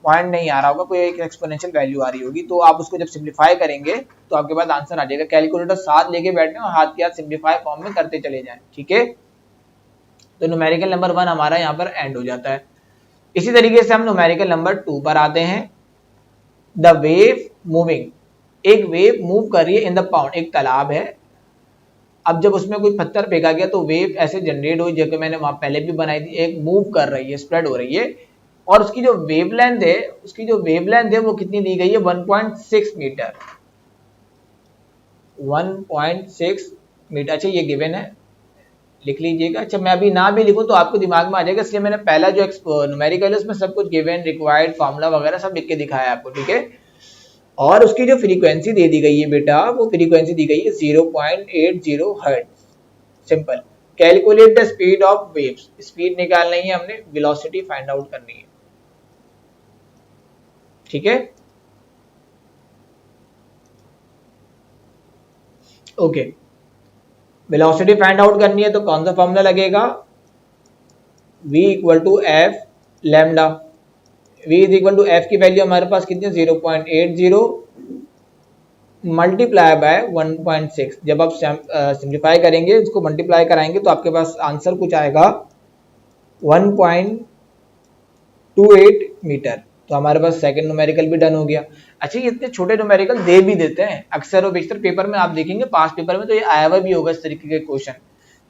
पॉइंट नहीं आ रहा होगा, कोई एक एक्सपोनेंशियल वैल्यू आ रही होगी, तो आप उसको जब सिंप्लीफाई करेंगे तो आपके पास आंसर आ जाएगा। कैलकुलेटर साथ लेके बैठने और हाथ के हाथ सिंप्लीफाई फॉर्म में करते चले जाएं। ठीक है, तो न्यूमेरिकल नंबर 1 हमारा यहाँ पर एंड हो जाता है। इसी तरीके से हम न्यूमेरिकल नंबर 2 पर आते हैं। द वेव मूविंग, एक वेव मूव कर रही है इन द पाउंड, एक तालाब है, अब जब उसमें कोई पत्थर फेंका गया तो वेव ऐसे जनरेट हुई, जबकि मैंने वहां पहले भी बनाई थी, एक मूव कर रही है, स्प्रेड हो रही है, और उसकी जो वेवलेंथ है वो कितनी दी गई है, 1.6 मीटर, 1.6 मीटर। अच्छा ये गिवन है, लिख लीजिएगा। अच्छा मैं अभी ना भी लिखूं तो आपको दिमाग में आ जाएगा, इसलिए मैंने पहला जो न्यूमेरिकल है उसमें सब कुछ गिवन, रिक्वायर्ड, फार्मूला वगैरह सब लिख के दिखाया आपको। ठीक है, और उसकी जो फ्रीक्वेंसी दे दी गई है बेटा, वो फ्रीक्वेंसी दी गई है 0.80 hertz. Simple, calculate the speed of waves, speed निकालनी है हमने, वेलोसिटी फाइंड आउट करनी है। ठीक है, ओके, वेलोसिटी फाइंड आउट करनी है तो कौन सा फॉर्मूला लगेगा, v equal to F lambda. v is equal to F की वैल्यू हमारे पास कितनी है, 0.80 मल्टीप्लाई बाय 1.6। जब आप सिंप्लीफाई करेंगे, इसको मल्टीप्लाई कराएंगे तो आपके पास आंसर कुछ आएगा 1.28 मीटर। तो हमारे पास सेकंड न्यूमेरिकल भी डन हो गया। अच्छा ये इतने छोटे न्यूमेरिकल दे भी देते हैं अक्सर और बेशतर पेपर में, आप देखेंगे पास पेपर में तो ये आया हुआ भी होगा इस तरीके के क्वेश्चन,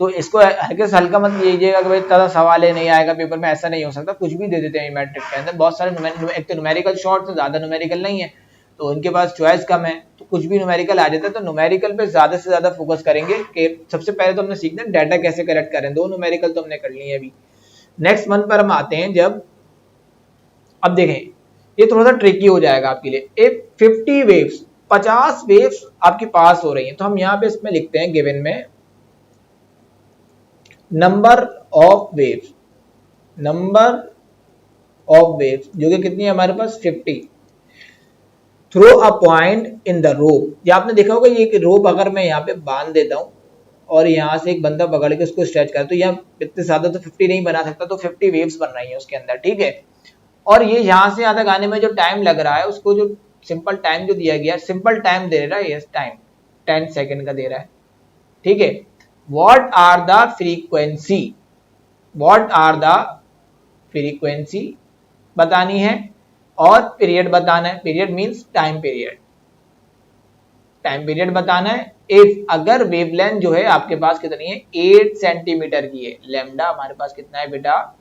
तो इसको हल्के से हल्का मत लीजिएगा कि भाई इतना सवाल है नहीं आएगा पेपर में, ऐसा नहीं हो सकता, कुछ भी दे देते हैं मैट्रिक के अंदर। बहुत सारे एक तो न्यूमेरिकल शॉर्ट है, ज्यादा न्यूमेरिकल नहीं है, तो उनके पास चॉइस कम है, तो कुछ भी न्यूमेरिकल आ जाता है। तो न्यूमेरिकल पे ज्यादा से ज्यादा फोकस करेंगे कि सबसे पहले तो हमने सीखना है डाटा कैसे कलेक्ट करें। 2 न्यूमेरिकल तो हमने कर लिए अभी। नेक्स्ट मंथ पर हम आते हैं जब, अब देखें ये थोड़ा सा ट्रिकी हो जाएगा आपके लिए। एक 50 वेव्स, 50 वेव्स आपकी पास हो रही हैं, तो हम यहाँ पे इसमें लिखते हैं गिवन में number of waves, number of waves जो कि कितनी है हमारे पास 50, throw a point in the rope. ये आपने देखा होगा, ये रोप अगर मैं यहाँ पे बांध देता हूँ और यहाँ से एक बंदा पकड़ के उसको स्ट्रेच कर, तो यहाँ इतने ज्यादा तो 50 नहीं बना सकता, तो 50 वेव्स बन रही है उसके अंदर, ठीक है। और ये यहाँ से यहाँ तक आने में जो टाइम लग रहा है, उसको जो सिंपल टाइम जो दिया गया, सिंपल टाइम दे रहा है, ये टाइम 10 सेकेंड का दे रहा है, ठीक है। What are the frequency, what are the frequency बतानी है और पीरियड बताना है। Period means time period, time period बताना है। इफ अगर वेवलेंथ जो है आपके पास कितनी है 8 सेंटीमीटर की है, लैम्डा हमारे पास कितना है बेटा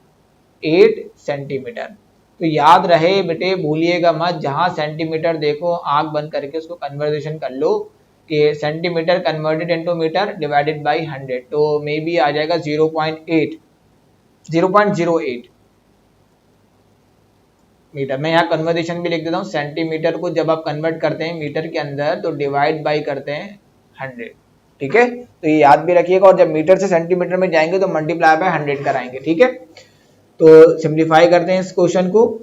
8 सेंटीमीटर। तो याद रहे बेटे, भूलिएगा मत, जहां सेंटीमीटर देखो आंख बंद करके उसको कन्वर्जेशन कर लो कि centimetre converted into metre divided by 100, तो मे बी आ जाएगा 0.8 0.08 मीटर। मैं यहाँ कन्वर्जेशन भी लिख देता हूँ, सेंटीमीटर को जब आप कन्वर्ट करते हैं मीटर के अंदर तो डिवाइड बाय करते हैं 100, ठीक है। तो ये याद भी रखिएगा, और जब मीटर से सेंटीमीटर में जाएंगे तो मल्टीप्लाई बाय 100 कराएंगे, ठीक है। तो सिंप्लीफाई करते हैं इस क्वेश्चन को।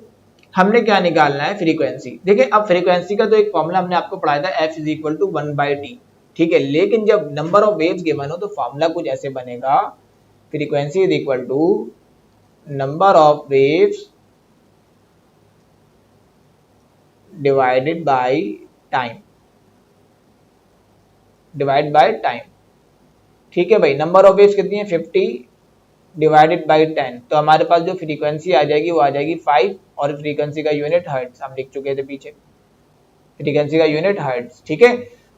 हमने क्या निकालना है, फ्रीक्वेंसी। देखिए अब फ्रीक्वेंसी का तो एक फॉर्मूला हमने आपको पढ़ाया था, f is equal to 1/t, ठीक है। लेकिन जब नंबर ऑफ वेव्स गिवन हो तो फॉर्मूला कुछ ऐसे बनेगा, frequency is equal to number of waves divided by time, divide by time, ठीक है भाई। नंबर ऑफ वेव्स कितनी है 50 डिवाइडेड बाय 10, तो हमारे पास जो फ्रीक्वेंसी आ जाएगी वो आ जाएगी 5, और फ्रीक्वेंसी का यूनिट हर्ट्ज हम लिख चुके थे पीछे, फ्रीक्वेंसी का यूनिट हर्ट्ज, ठीक है।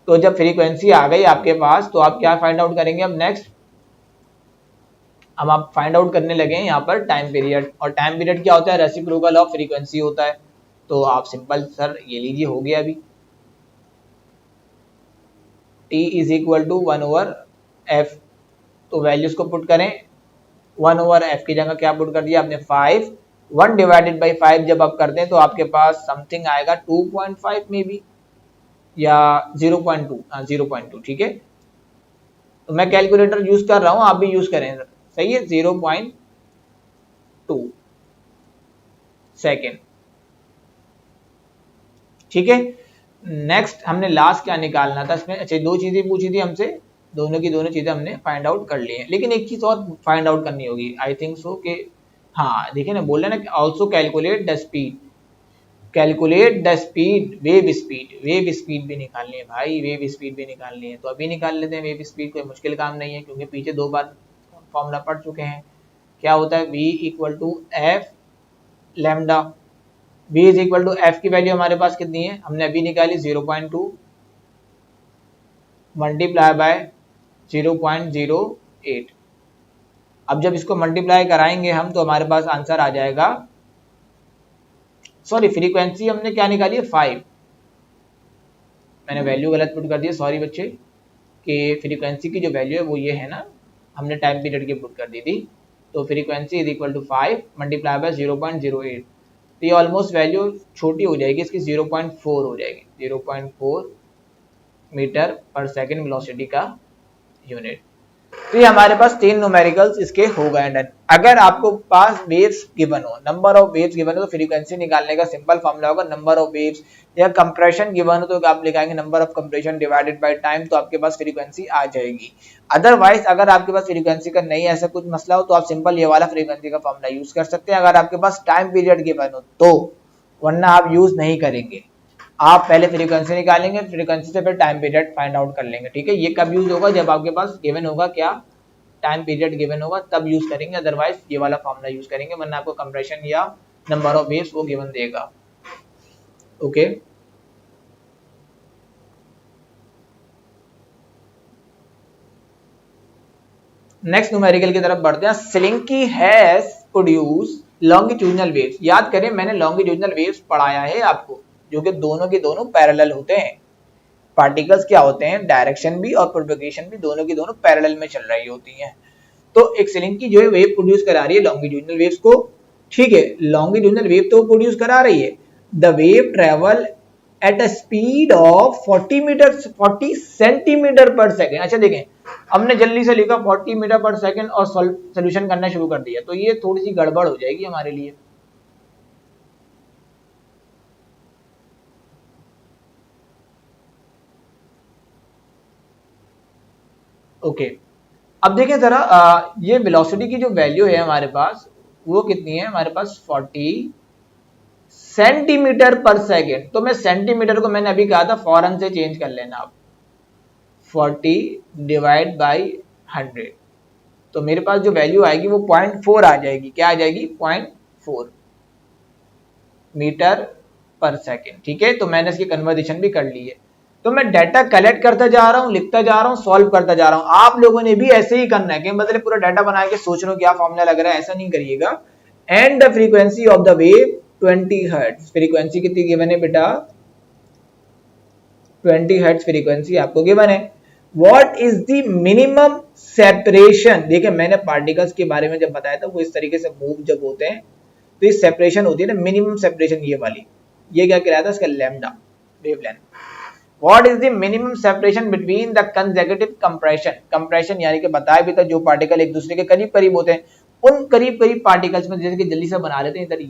तो जब फ्रीक्वेंसी आ गई आपके पास तो आप क्या फाइंड आउट करेंगे, अब नेक्स्ट हम आप फाइंड आउट करने लगे हैं यहाँ पर टाइम पीरियड। और टाइम पीरियड क्या होता है, रेसिप्रोकल ऑफ फ्रीक्वेंसी होता है। तो आप सिंपल सर ये लीजिए, हो गया अभी, t is equal to 1/f, तो वैल्यूज को पुट करें, 1/f की जगह क्या पुट कर दिया आपने 5, 1 डिवाइडेड बाई 5 जब आप करते हैं तो आपके पास समथिंग आएगा 2.5 में भी, या 0.2, हाँ 0.2, ठीक है। तो मैं कैलकुलेटर यूज कर रहा हूं, आप भी यूज करें सर, सही है, 0.2 सेकेंड, ठीक है। नेक्स्ट हमने लास्ट क्या निकालना था इसमें, अच्छा 2 चीजें पूछी थी हमसे, दोनों की दोनों चीजें हमने फाइंड आउट कर ली है, लेकिन एक चीज और फाइंड आउट करनी होगी, आई थिंक सो कि हाँ देखिए ना, बोल रहे ना also calculate the speed, calculate the speed, wave speed, wave speed भी निकालनी है भाई, वेव स्पीड भी निकालनी है। तो अभी निकाल लेते हैं वेव स्पीड, कोई मुश्किल काम नहीं है, क्योंकि पीछे 2 बार फॉर्मूला पढ़ चुके हैं। क्या होता है, v equal to F lambda, v is equal to F की वैल्यू हमारे पास कितनी है, हमने अभी निकाली 0.2 मल्टीप्लाई बाय 0.08। अब जब इसको मल्टीप्लाई कराएंगे हम तो हमारे पास आंसर आ जाएगा, सॉरी फ्रीक्वेंसी हमने क्या निकाली है 5, मैंने वैल्यू गलत पुट कर दी है, सॉरी बच्चे, कि फ्रीक्वेंसी की जो वैल्यू है वो ये है ना, हमने टाइम पीरियड की पुट कर दी थी। तो frequency is equal to 5 multiply by 0.08, तो ये ऑलमोस्ट वैल्यू छोटी हो जाएगी इसकी, 0.4 हो जाएगी, 0.4 मीटर पर सेकेंड वेलोसिटी का यूनिट। तो ये हमारे पास 3 न्यूमेरिकल्स इसके हो गए डन। अगर आपको पास वेव्स गिवन हो, नंबर ऑफ वेव्स गिवन हो, तो फ्रीक्वेंसी निकालने का सिंपल फॉर्मूला होगा नंबर ऑफ वेव्स, या कंप्रेशन गिवन हो तो आप लिखाएंगे number of compression divided by time, तो आपके पास फ्रीक्वेंसी आ जाएगी। अदरवाइज अगर आपके पास फ्रीक्वेंसी का नहीं ऐसा कुछ मसला हो तो आप सिंपल ये वाला फ्रीक्वेंसी का फॉर्मूला यूज कर सकते हैं, अगर आपके पास टाइम पीरियड गिवन हो तो, वरना आप यूज नहीं करेंगे। आप पहले फ्रीक्वेंसी निकालेंगे, फ्रीक्वेंसी से फिर टाइम पीरियड फाइंड आउट कर लेंगे, ठीक है। ये कब यूज होगा, जब आपके पास गिवन होगा क्या, टाइम पीरियड गिवन होगा तब यूज करेंगे, अदरवाइज ये वाला फॉर्मूला यूज करेंगे, वरना आपको कंप्रेशन या नंबर ऑफ वेव्स वो गिवन देगा, ओके। नेक्स्ट न्यूमेरिकल की तरफ बढ़ते हैं। Slinky has produce longitudinal waves, याद करें मैंने लॉन्गिट्यूडनल वेव्स पढ़ाया है आपको, जो कि दोनों के दोनों पैरेलल होते हैं। पार्टिकल्स क्या होते हैं, डायरेक्शन भी और प्रोपगेशन भी दोनों की दोनों पैरेलल में चल रही होती हैं। तो एक स्लिंकी जो है वेव प्रोड्यूस करा रही है लॉन्गिट्यूडनल वेव्स को, ठीक है, लॉन्गिट्यूडनल वेव तो प्रोड्यूस करा रही है, the wave travel at a speed of 40 centimetre पर सेकेंड। अच्छा देखें, हमने जल्दी से लिखा 40 मीटर पर सेकेंड और सोल्यूशन करना शुरू कर दिया, तो ये थोड़ी सी गड़बड़ हो जाएगी हमारे लिए। ओके, अब देखें जरा, ये वेलोसिटी की जो वैल्यू है हमारे पास वो कितनी है, हमारे पास 40 सेंटीमीटर पर सेकेंड। तो मैं सेंटीमीटर को मैंने अभी कहा था फौरन से चेंज कर लेना आप, 40 डिवाइड बाई 100, तो मेरे पास जो वैल्यू आएगी वो 0.4 आ जाएगी। क्या आ जाएगी? 0.4 मीटर पर सेकेंड। ठीक है, तो मैंने इसकी कन्वर्जेशन भी कर ली है। तो मैं डाटा कलेक्ट करता जा रहा हूं, लिखता जा रहा हूं, सॉल्व करता जा रहा हूं। आप लोगों ने भी ऐसे ही करना है कि मतलब पूरा डाटा बना के सोच रहे हो क्या फॉर्मूला लग रहा है, ऐसा नहीं करिएगा। And the frequency of the wave 20 hertz. Frequency कितनी गिवन है बेटा? 20 हर्ट्ज फ्रीक्वेंसी आपको गिवन है। What is the minimum separation? देखिए मैंने पार्टिकल्स के बारे में जब बताया था वो इस तरीके से मूव जब होते हैं तो ये सेपरेशन होती है ना, मिनिमम सेपरेशन ये वाली, ये क्या कहलाता है? इसका lambda wavelength. What is the minimum separation between the consecutive compression? Compression यानी कि बताया भी था जो पार्टिकल एक दूसरे के करीब करीब होते हैं, उन करीब करीब पार्टिकल्स में, जैसे कि जल्दी से बना लेते हैं इधर,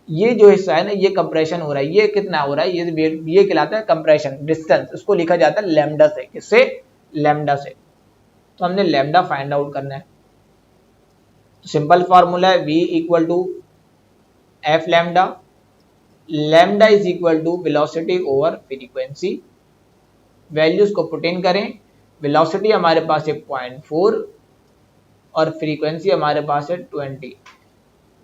ये जो हिस्सा है ना, ये कंप्रेशन हो रहा है, ये कितना हो रहा है, ये कहलाता है कंप्रेशन डिस्टेंस। इसको लिखा जाता है लैम्डा से। किससे? लैम्डा से। तो हमने लैम्डा फाइंड आउट करना है। सिंपल फॉर्मूला है v equal to F lambda. Lambda is equal to velocity over frequency. Values को पुट इन करें। वेलोसिटी हमारे पास है 0.4 और फ्रीक्वेंसी हमारे पास है 20।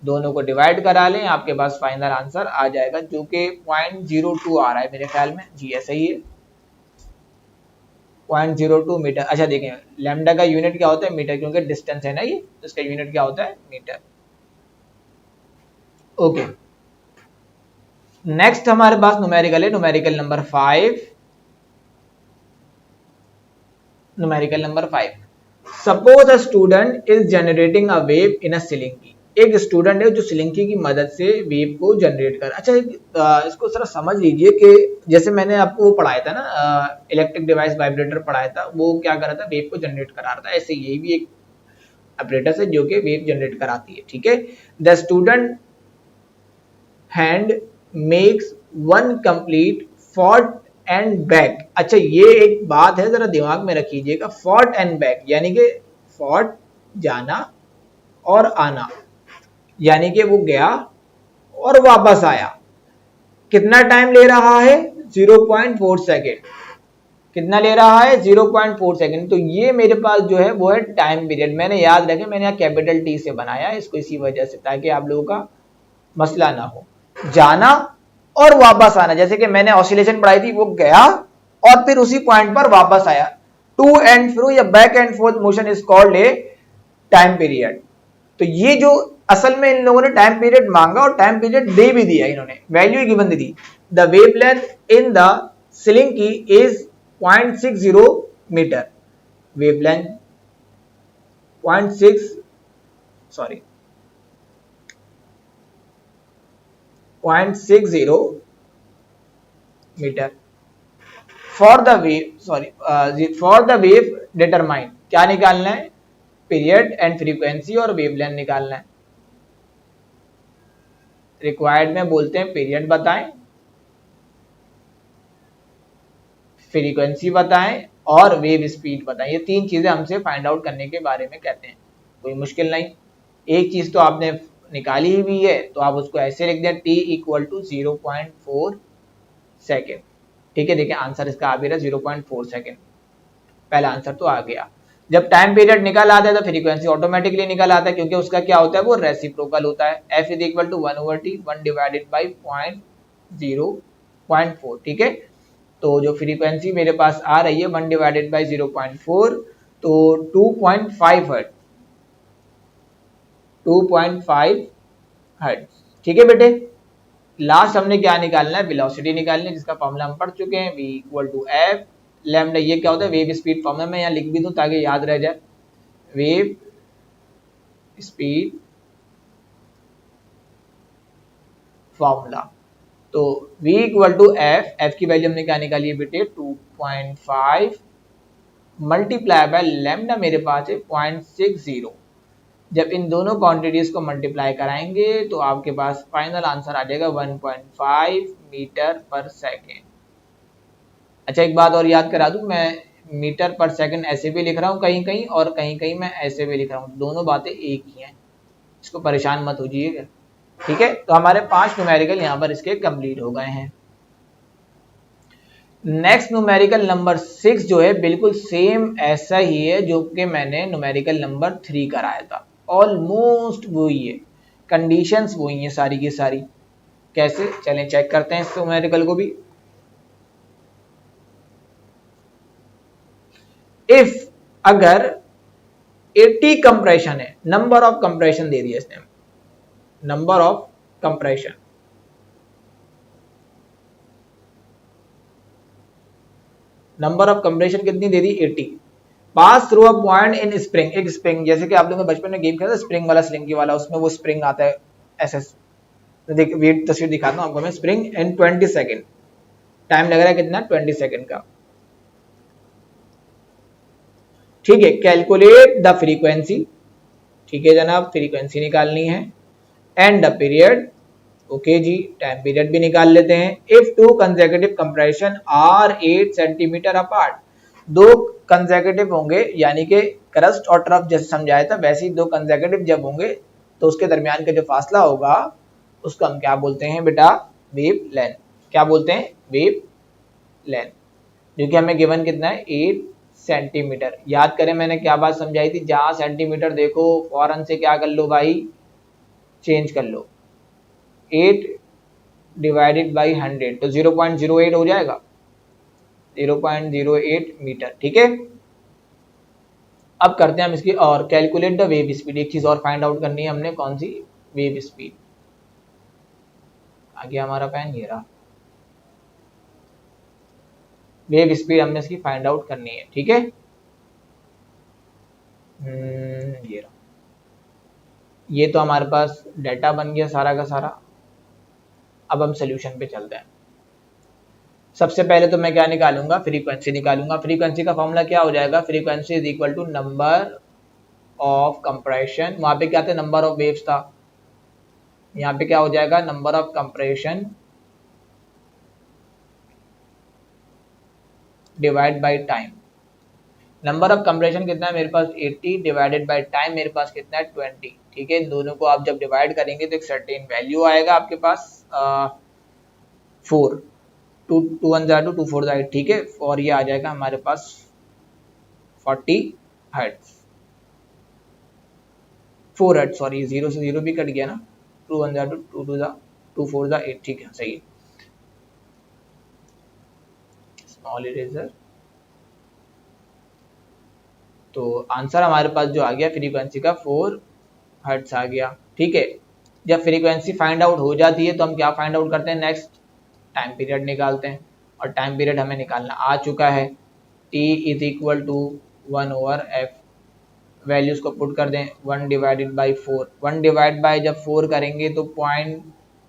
दोनों को डिवाइड करा लें, आपके पास फाइनल आंसर आ जाएगा जो कि 0.02 आ रहा है मेरे ख्याल में। जी ऐसा ही है, 0.02 मीटर। अच्छा देखें, लैम्डा का यूनिट क्या होता है? मीटर, क्योंकि डिस्टेंस है ना ये, तो इसका यूनिट क्या होता है? मीटर। ओके, नेक्स्ट हमारे पास न्यूमेरिकल है, numerical number 5। Numerical number 5, suppose a student is generating a wave in a slinky. एक स्टूडेंट है जो सिलिंगी की मदद से वेव को जनरेट कर। अच्छा इसको जरा समझ लीजिए कि जैसे मैंने आपको पढ़ाया था ना, इलेक्ट्रिक डिवाइस वाइब्रेटर पढ़ाया था, वो क्या कर रहा था? वेव को जनरेट करा रहा था। ऐसे यही भी एक ऑपरेटर है जो कि वेव जनरेट कराती है। ठीक है, the student hand makes one complete forth and back. अच्छा ये एक बात है, जरा दिमाग में रखिएगा, फॉर्ट एंड बैक यानी कि फॉर्ट जाना और आना, यानी कि वो गया और वापस आया। कितना टाइम ले रहा है? 0.4 सेकेंड। कितना ले रहा है? 0.4 सेकेंड। तो ये मेरे पास जो है वो है टाइम पीरियड। मैंने याद रखे, मैंने यहाँ कैपिटल टी से बनाया इसको इसी वजह से, ताकि आप लोगों का मसला ना हो। जाना और वापस आना, जैसे कि मैंने ऑसिलेशन पढ़ाई थी, वो गया और फिर उसी पॉइंट पर वापस आया। टू एंड फ्रो या back and fourth motion is called a time period. तो ये जो असल में इन लोगों ने टाइम पीरियड मांगा और टाइम पीरियड दे भी दिया, इन्होंने वैल्यू गिवन दी। The wavelength in the slinky is 0.60 metre. Wavelength 0.6 sorry 0.60 metre for the wave determine. क्या निकालना है? पीरियड एंड फ्रीक्वेंसी और वेवलेंथ निकालना है। रिक्वायर्ड में बोलते हैं पीरियड बताएं, फ्रीक्वेंसी बताएं और वेव स्पीड बताएं। ये तीन चीजें हमसे फाइंड आउट करने के बारे में कहते हैं, कोई मुश्किल नहीं। एक चीज तो आपने निकाली ही हुई है, तो आप उसको ऐसे लिख दें, t इक्वल टू 0.4 सेकेंड। ठीक है, देखिए आंसर इसका आ भी रहा है 0.4 सेकेंड। पहला आंसर तो आ गया। जब टाइम पीरियड निकल आता है तो फ्रीक्वेंसी ऑटोमेटिकली निकल आता है, क्योंकि उसका क्या होता है? वो रेसिप्रोकल होता है। f is equal to 1/t 1 divided by 0.4। ठीक है, तो जो फ्रीक्वेंसी मेरे पास आ रही है 1 डिवाइडेड बाई 0.4, तो 2.5 हर्ट्ज। 2.5 हर्ट्ज। ठीक है बेटे, लास्ट हमने क्या निकालना है? वेलोसिटी निकालनी है, जिसका फॉर्मूला हम पढ़ चुके हैं, v equal to F lambda. ये क्या होता है? Wave speed formula. मैं यहाँ लिख भी दूं ताकि याद रह जाए, वेव स्पीड फॉर्मूला। तो v इक्वल टू एफ की वैल्यू हमने क्या निकाली है बेटे 2.5 मल्टीप्लाई बाय लैम्डा मेरे पास है 0.60। जब इन दोनों क्वांटिटीज को मल्टीप्लाई कराएंगे तो आपके पास फाइनल आंसर आ जाएगा 1.5 मीटर पर सेकेंड। अच्छा एक बात और याद करा दूं, मैं मीटर पर सेकंड ऐसे भी लिख रहा हूँ कहीं कहीं और कहीं कहीं मैं ऐसे भी लिख रहा हूँ, दोनों बातें एक ही हैं, इसको परेशान मत होइएगा। ठीक है, तो हमारे 5 न्यूमेरिकल यहाँ पर इसके कंप्लीट हो गए हैं। नेक्स्ट न्यूमेरिकल नंबर 6 जो है बिल्कुल सेम ऐसा ही है जो कि मैंने न्यूमेरिकल नंबर 3 कराया था, ऑलमोस्ट वही है, कंडीशंस वही है सारी की सारी। कैसे, चलें चेक करते हैं इस न्यूमेरिकल को भी। इफ अगर 80 कंप्रेशन है, नंबर ऑफ कंप्रेशन दे दिया इसने, number of compression, number of compression कितनी दे दी 80, pass through a point in spring, एक स्प्रिंग, जैसे कि आप लोगों ने बचपन में गेम खेला था स्प्रिंग वाला, स्लिंकी वाला, उसमें वो स्प्रिंग आता है ऐसे, देख वेट तस्वीर दिखाता हूं आपको मैं, स्प्रिंग इन 20 सेकंड, टाइम लग रहा है कितना 20 सेकंड का। ठीक है, कैलकुलेट द फ्रीक्वेंसी, ठीक है जनाब, फ्रीक्वेंसी निकालनी है, एंड द पीरियड, ओके जी, टाइम पीरियड भी निकाल लेते हैं। If two consecutive compression are 8 centimetre apart, दो कंसेक्यूटिव होंगे यानी कि क्रस्ट और ट्रफ जैसे समझाया था वैसे ही दो कंसेक्यूटिव जब होंगे तो उसके दरमियान का जो फासला होगा उसको हम क्या बोलते हैं बेटा, वेव लेंथ। क्या बोलते हैं, वेव लेंथ, जो कि हमें गिवन कितना है 8 सेंटीमीटर। याद करें मैंने क्या बात समझाई थी, जहां सेंटीमीटर देखो फौरन से क्या कर लो भाई, चेंज कर लो, 8 डिवाइडेड बाई 100 तो 0.08 हो जाएगा, 0.08 मीटर। ठीक है, अब करते हैं हम इसकी और कैलकुलेट द वेव स्पीड, एक चीज और फाइंड आउट करनी है हमने, कौन सी, वेव स्पीड। आगे हमारा पेन ये रहा, वेव स्पीड हमने इसकी फाइंड आउट करनी है। ठीक है, ये रहा, ये तो हमारे पास डाटा बन गया सारा का सारा। अब हम सोल्यूशन पे चलते हैं। सबसे पहले तो मैं क्या निकालूंगा, फ्रीक्वेंसी निकालूंगा। फ्रीक्वेंसी का फॉर्मूला क्या हो जाएगा, frequency is equal to number of compression, वहां पे क्या था, नंबर ऑफ वेव्स था, यहाँ पे क्या हो जाएगा, number of compression divide by time. Number of compression कितना है मेरे पास 80 डिवाइडेड बाय टाइम मेरे पास कितना है 20। ठीक है, इन दोनों को आप जब डिवाइड करेंगे तो एक सर्टेन वैल्यू आएगा आपके पास 4, 2 1 2 2 4 8। ठीक है, और ये आ जाएगा हमारे पास 40 हर्ट्ज, 4 हर्ट्ज, सॉरी 0 से 0 भी कट गया ना, 2 1 2 2 2 2 4 8। ठीक है, सही है, स्मॉल इरेजर। तो आंसर हमारे पास जो आ गया फ्रीक्वेंसी का 4 हर्ट्ज आ गया। ठीक है, जब फ्रीक्वेंसी फाइंड आउट हो जाती है तो हम क्या फाइंड आउट करते हैं, नेक्स्ट टाइम पीरियड निकालते हैं, और टाइम पीरियड हमें निकालना आ चुका है, t is equal to 1/f, values को पुट कर दें, 1 डिवाइडेड बाई 4, 1 डिवाइड बाई जब 4 करेंगे तो पॉइंट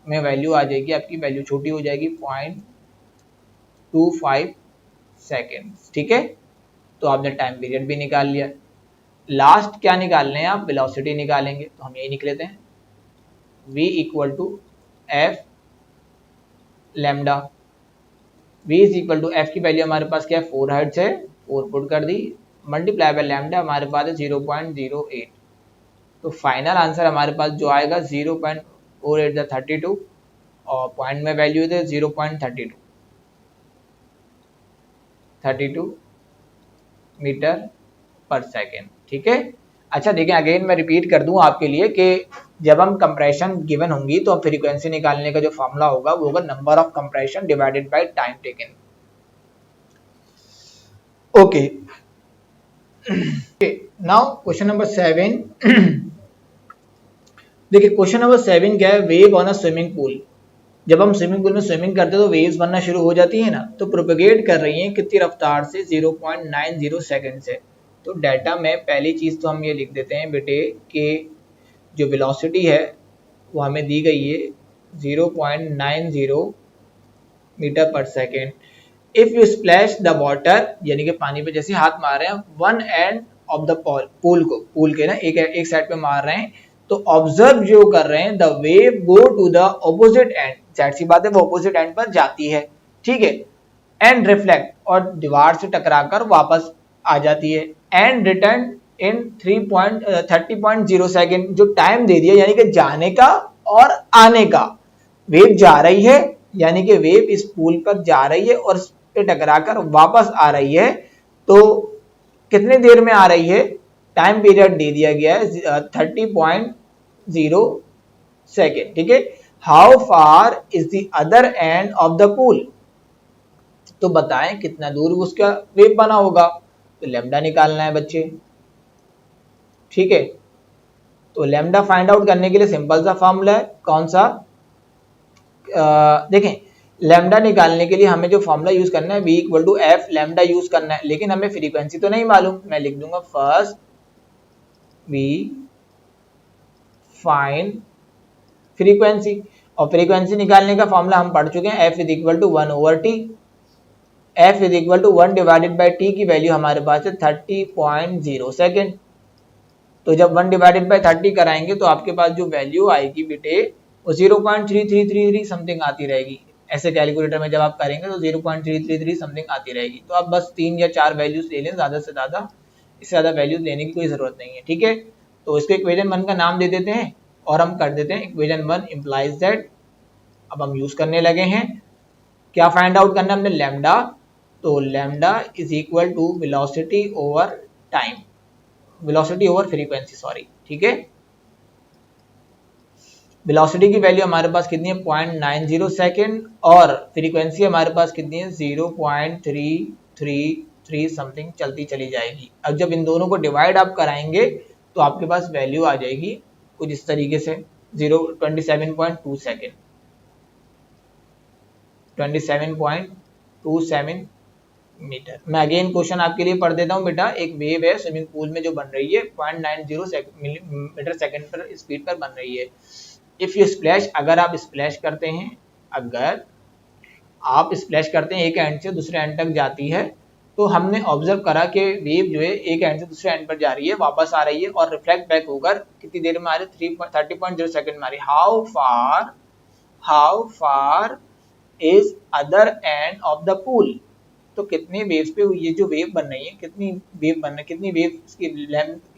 में वैल्यू आ जाएगी आपकी, वैल्यू छोटी हो जाएगी 0.25 सेकेंड। ठीक है, तो आपने टाइम पीरियड भी निकाल लिया। लास्ट क्या निकालने हैं आप, वेलोसिटी निकालेंगे, तो हम यही निकल लेते हैं, v equal to F lambda, v is equal to F की वैल्यू हमारे पास क्या है 4 हर्ट्ज है, 4 पुट कर दी, मल्टीप्लाई बाय लैम्डा हमारे पास है 0.08। तो फाइनल आंसर हमारे पास जो आएगा 0.48 32, और पॉइंट में वैल्यू है 0.32 मीटर पर सेकेंड। ठीक है, अच्छा देखें, अगेन मैं रिपीट कर दूं आपके लिए कि जब हम कंप्रेशन गिवन होंगी तो हम फ्रीक्वेंसी निकालने का जो फॉर्मूला होगा वो होगा number of compression divided by time taken. Okay, now question number 7। देखिए क्वेश्चन नंबर 7 क्या है, wave on a swimming pool. जब हम स्विमिंग पूल में स्विमिंग करते हैं तो वेव्स बनना शुरू हो जाती है ना, तो प्रोपेगेट कर रही हैं कितनी रफ्तार से, 0.90 सेकंड से। तो डाटा में पहली चीज तो हम ये लिख देते हैं बेटे कि जो वेलोसिटी है वो हमें दी गई है 0.90 मीटर पर second. If you splash the water, यानी कि पानी पे जैसे हाथ मार रहे हैं, one end of the pool के ना एक साइड पे मार रहे हैं, तो ऑब्जर्व जो कर रहे हैं, the wave go to the opposite end, जाहिर सी बात है वो ऑपोजिट एंड पर जाती है, ठीक है, एंड रिफ्लेक्ट, और दीवार से टकराकर वापस आ जाती है, एंड रिटर्न इन 30.0 सेकेंड, जो टाइम दे दिया यानी कि जाने का और आने का। वेव जा रही है यानी कि वेव इस पूल पर जा रही है और इस पे टकराकर वापस आ रही है, तो कितने देर में आ रही है, टाइम पीरियड दे दिया गया है 30.0 सेकेंड, ठीक है। How far is the other end of the pool, तो बताएं कितना दूर उसका वेव बना होगा, तो लैम्डा निकालना है बच्चे, ठीक है। तो लैम्डा फाइंड आउट करने के लिए सिंपल सा फॉर्मूला है, कौन सा, देखें लैम्डा निकालने के लिए हमें जो फॉर्मूला यूज करना है, v equal to F lambda use करना है, लेकिन हमें फ्रीक्वेंसी तो नहीं मालूम, मैं लिख दूंगा फर्स्ट v फाइंड फ्रीक्वेंसी, और फ्रीक्वेंसी निकालने का फॉर्मूला हम पढ़ चुके हैं, f is equal to 1/t, f is equal to 1 divided by t की वैल्यू हमारे पास है 30.0 सेकेंड। तो जब 1 डिवाइडेड बाई 30 कराएंगे तो आपके पास जो वैल्यू आएगी बेटे वो 0.3333 समथिंग आती रहेगी। ऐसे कैलकुलेटर में जब आप करेंगे तो 0.333 समथिंग आती रहेगी। तो आप बस 3 या 4 वैल्यूज ले लें, ज्यादा से ज्यादा, इससे ज्यादा वैल्यूज लेने की कोई जरूरत नहीं है, ठीक है। तो इसको इक्वेशन 1 का नाम दे देते हैं और हम कर देते हैं इक्वेशन 1 इम्प्लाइज दैट। अब हम यूज करने लगे हैं, क्या फाइंड आउट करना है हमने, लैम्डा, तो lambda is equal to velocity over time, velocity over frequency, sorry, ठीक है। वेलोसिटी की वैल्यू हमारे पास कितनी है 0.90 सेकेंड, और फ्रीक्वेंसी हमारे पास कितनी है 0.333 समथिंग चलती चली जाएगी। अब जब इन दोनों को डिवाइड आप कराएंगे तो आपके पास वैल्यू आ जाएगी कुछ इस तरीके से 27.2 सेकेंड, 27.27 मीटर। मैं अगेन क्वेश्चन आपके लिए पढ़ देता हूँ बेटा, एक वेव है स्विमिंग पूल में जो बन रही है 0.90 मीटर सेकेंड पर स्पीड पर बन रही है। इफ यू स्प्लैश, अगर आप स्प्लैश करते हैं, अगर आप स्प्लैश करते हैं एक एंड से दूसरे एंड तक जाती है, तो हमने ऑब्जर्व करा कि वेव जो है एक एंड से दूसरे एंड पर जा रही है, वापस आ रही है और रिफ्लेक्ट बैक होकर कितनी देर में आ रही है 30.0 सेकेंड में आ रही है। How far is other end of the pool, तो कितने वेव्स पे ये जो वेव बन रही है, कितनी वेव बन रही है, कितनी वेव की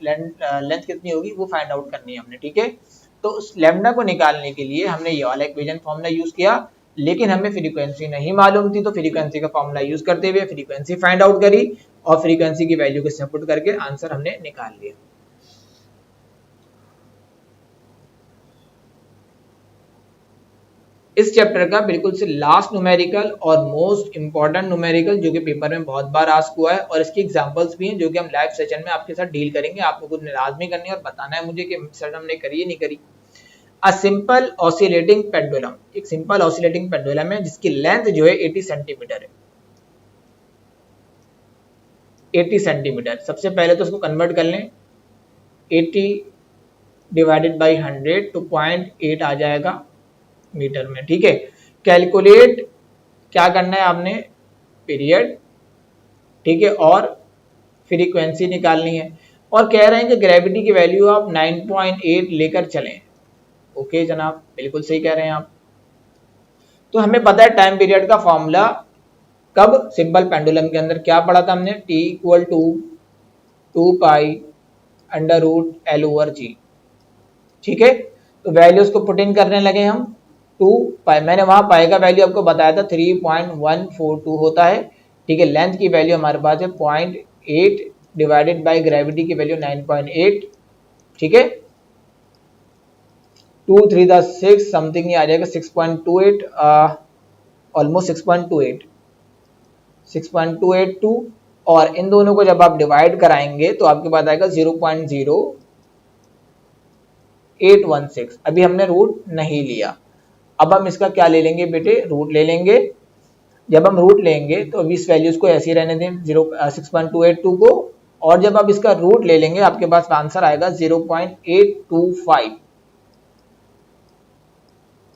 लेंथ कितनी होगी वो फाइंड आउट करनी है हमने, ठीक है। तो उस लैम्डा को निकालने के लिए हमने ये वाला इक्वेशन फॉर्मूला यूज किया, लेकिन हमें फ्रीक्वेंसी नहीं मालूम थी, तो फ्रीक्वेंसी का फॉर्मूला यूज करते हुए फ्रीक्वेंसी फाइंड आउट करी और फ्रीक्वेंसी की वैल्यू को सपोर्ट करके आंसर हमने निकाल लिया। इस चैप्टर का बिल्कुल से लास्ट न्यूमेरिकल और मोस्ट इंपॉर्टेंट न्यूमेरिकल जो कि पेपर में बहुत बार आस्क हुआ है, और इसकी एग्जांपल्स भी हैं जो कि हम लाइव सेशन में आपके साथ डील करेंगे। आपको कुछ निराश नहीं करनी और बताना है मुझे कि सर हमने करी है नहीं करी। अ सिंपल ऑसिलेटिंग पेंडुलम, एक सिंपल ऑसिलेटिंग पेंडुलम है जिसकी लेंथ जो है 80 सेंटीमीटर है, 80 सेंटीमीटर। सबसे पहले तो उसको कन्वर्ट कर लें, 80 डिवाइडेड बाई 100 तो 0.8 आ जाएगा मीटर में, ठीक है। कैलकुलेट, क्या करना है आपने, पीरियड, ठीक है, और फ्रीक्वेंसी निकालनी है, और कह रहे हैं कि ग्रेविटी की वैल्यू आप 9.8 लेकर चलें। ओके जनाब, बिल्कुल सही कह रहे हैं आप। तो हमें पता है टाइम पीरियड का फॉर्मूला, कब, सिंपल पेंडुलम के अंदर क्या पढ़ा था हमने, T equal to 2 pi under root L over G, ठीक है। तो वैल्यूज को पुट इन करने लगे हम, 2 पाई, मैंने वहां पाई का वैल्यू आपको बताया था 3.142 होता है, ठीक है। लेंथ की वैल्यू हमारे पास है 0.8 डिवाइडेड बाय ग्रेविटी की वैल्यू 9.8, ठीक है। 2 3 6 समथिंग ये आ जाएगा 6.28, ऑलमोस्ट 6.282, और इन दोनों को जब आप डिवाइड कराएंगे तो आपके पास आएगा 0.0816। अभी हमने रूट नहीं लिया, अब हम इसका क्या ले लेंगे बेटे, रूट ले लेंगे। जब हम रूट लेंगे तो अभी इस वैल्यूज को ऐसे ही रहने दें 6.282 को, और जब आप इसका रूट ले लेंगे आपके पास आंसर आएगा 0.825।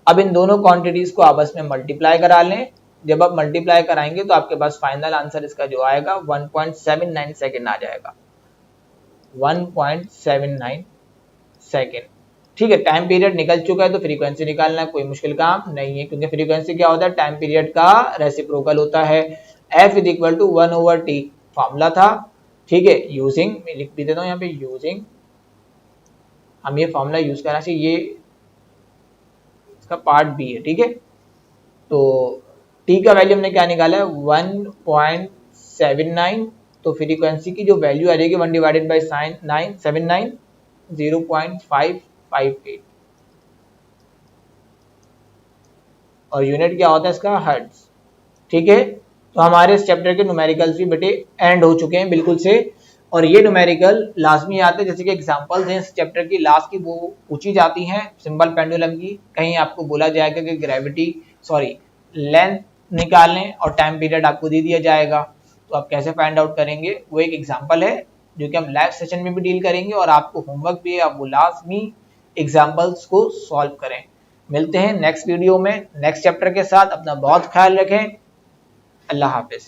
अब इन दोनों क्वांटिटीज को आपस में मल्टीप्लाई करा लें, जब आप मल्टीप्लाई कराएंगे तो आपके पास फाइनल आंसर इसका जो आएगा 1.79 सेकेंड आ जाएगा, 1.79 सेकेंड। ठीक है, टाइम पीरियड निकल चुका है तो फ्रीक्वेंसी निकालना कोई मुश्किल काम नहीं है, क्योंकि फ्रीक्वेंसी क्या होता है, टाइम पीरियड का रेसिप्रोकल होता है। F is equal to 1/t formula था। ठीक है, यूजिंग, मैं लिख भी देता हूँ यहाँ पे, यूजिंग, हम ये फॉर्मूला यूज करना चाहिए, ये इसका पार्ट बी है। ठीक है, तो t का वैल्यू हमने क्या निकाला है 1.79, तो फ्रीक्वेंसी की जो वैल्यू आ जाएगी 1 डिवाइडेड बाई 79 0.558 और यूनिट क्या होता है इसका, हर्ट्ज। ठीक है, तो हमारे इस चैप्टर के न्यूमेरिकल्स भी बेटे एंड हो चुके हैं बिल्कुल से, और ये न्यूमेरिकल लाजमी आते हैं, जैसे कि एग्जांपल्स हैं इस चैप्टर की लास्ट की, वो पूछी जाती हैं सिंपल पेंडुलम की। कहीं आपको बोला जाएगा कि ग्रेविटी लेंथ निकाल लें और टाइम पीरियड आपको दे दिया जाएगा, तो आप कैसे फाइंड आउट करेंगे, वो एक एग्जाम्पल है जो कि हम लाइव सेशन में भी डील करेंगे, और आपको होमवर्क भी है, आप वो लाजमी एग्जाम्पल्स को सॉल्व करें। मिलते हैं नेक्स्ट वीडियो में नेक्स्ट चैप्टर के साथ, अपना बहुत ख्याल रखें, अल्लाह हाफिज।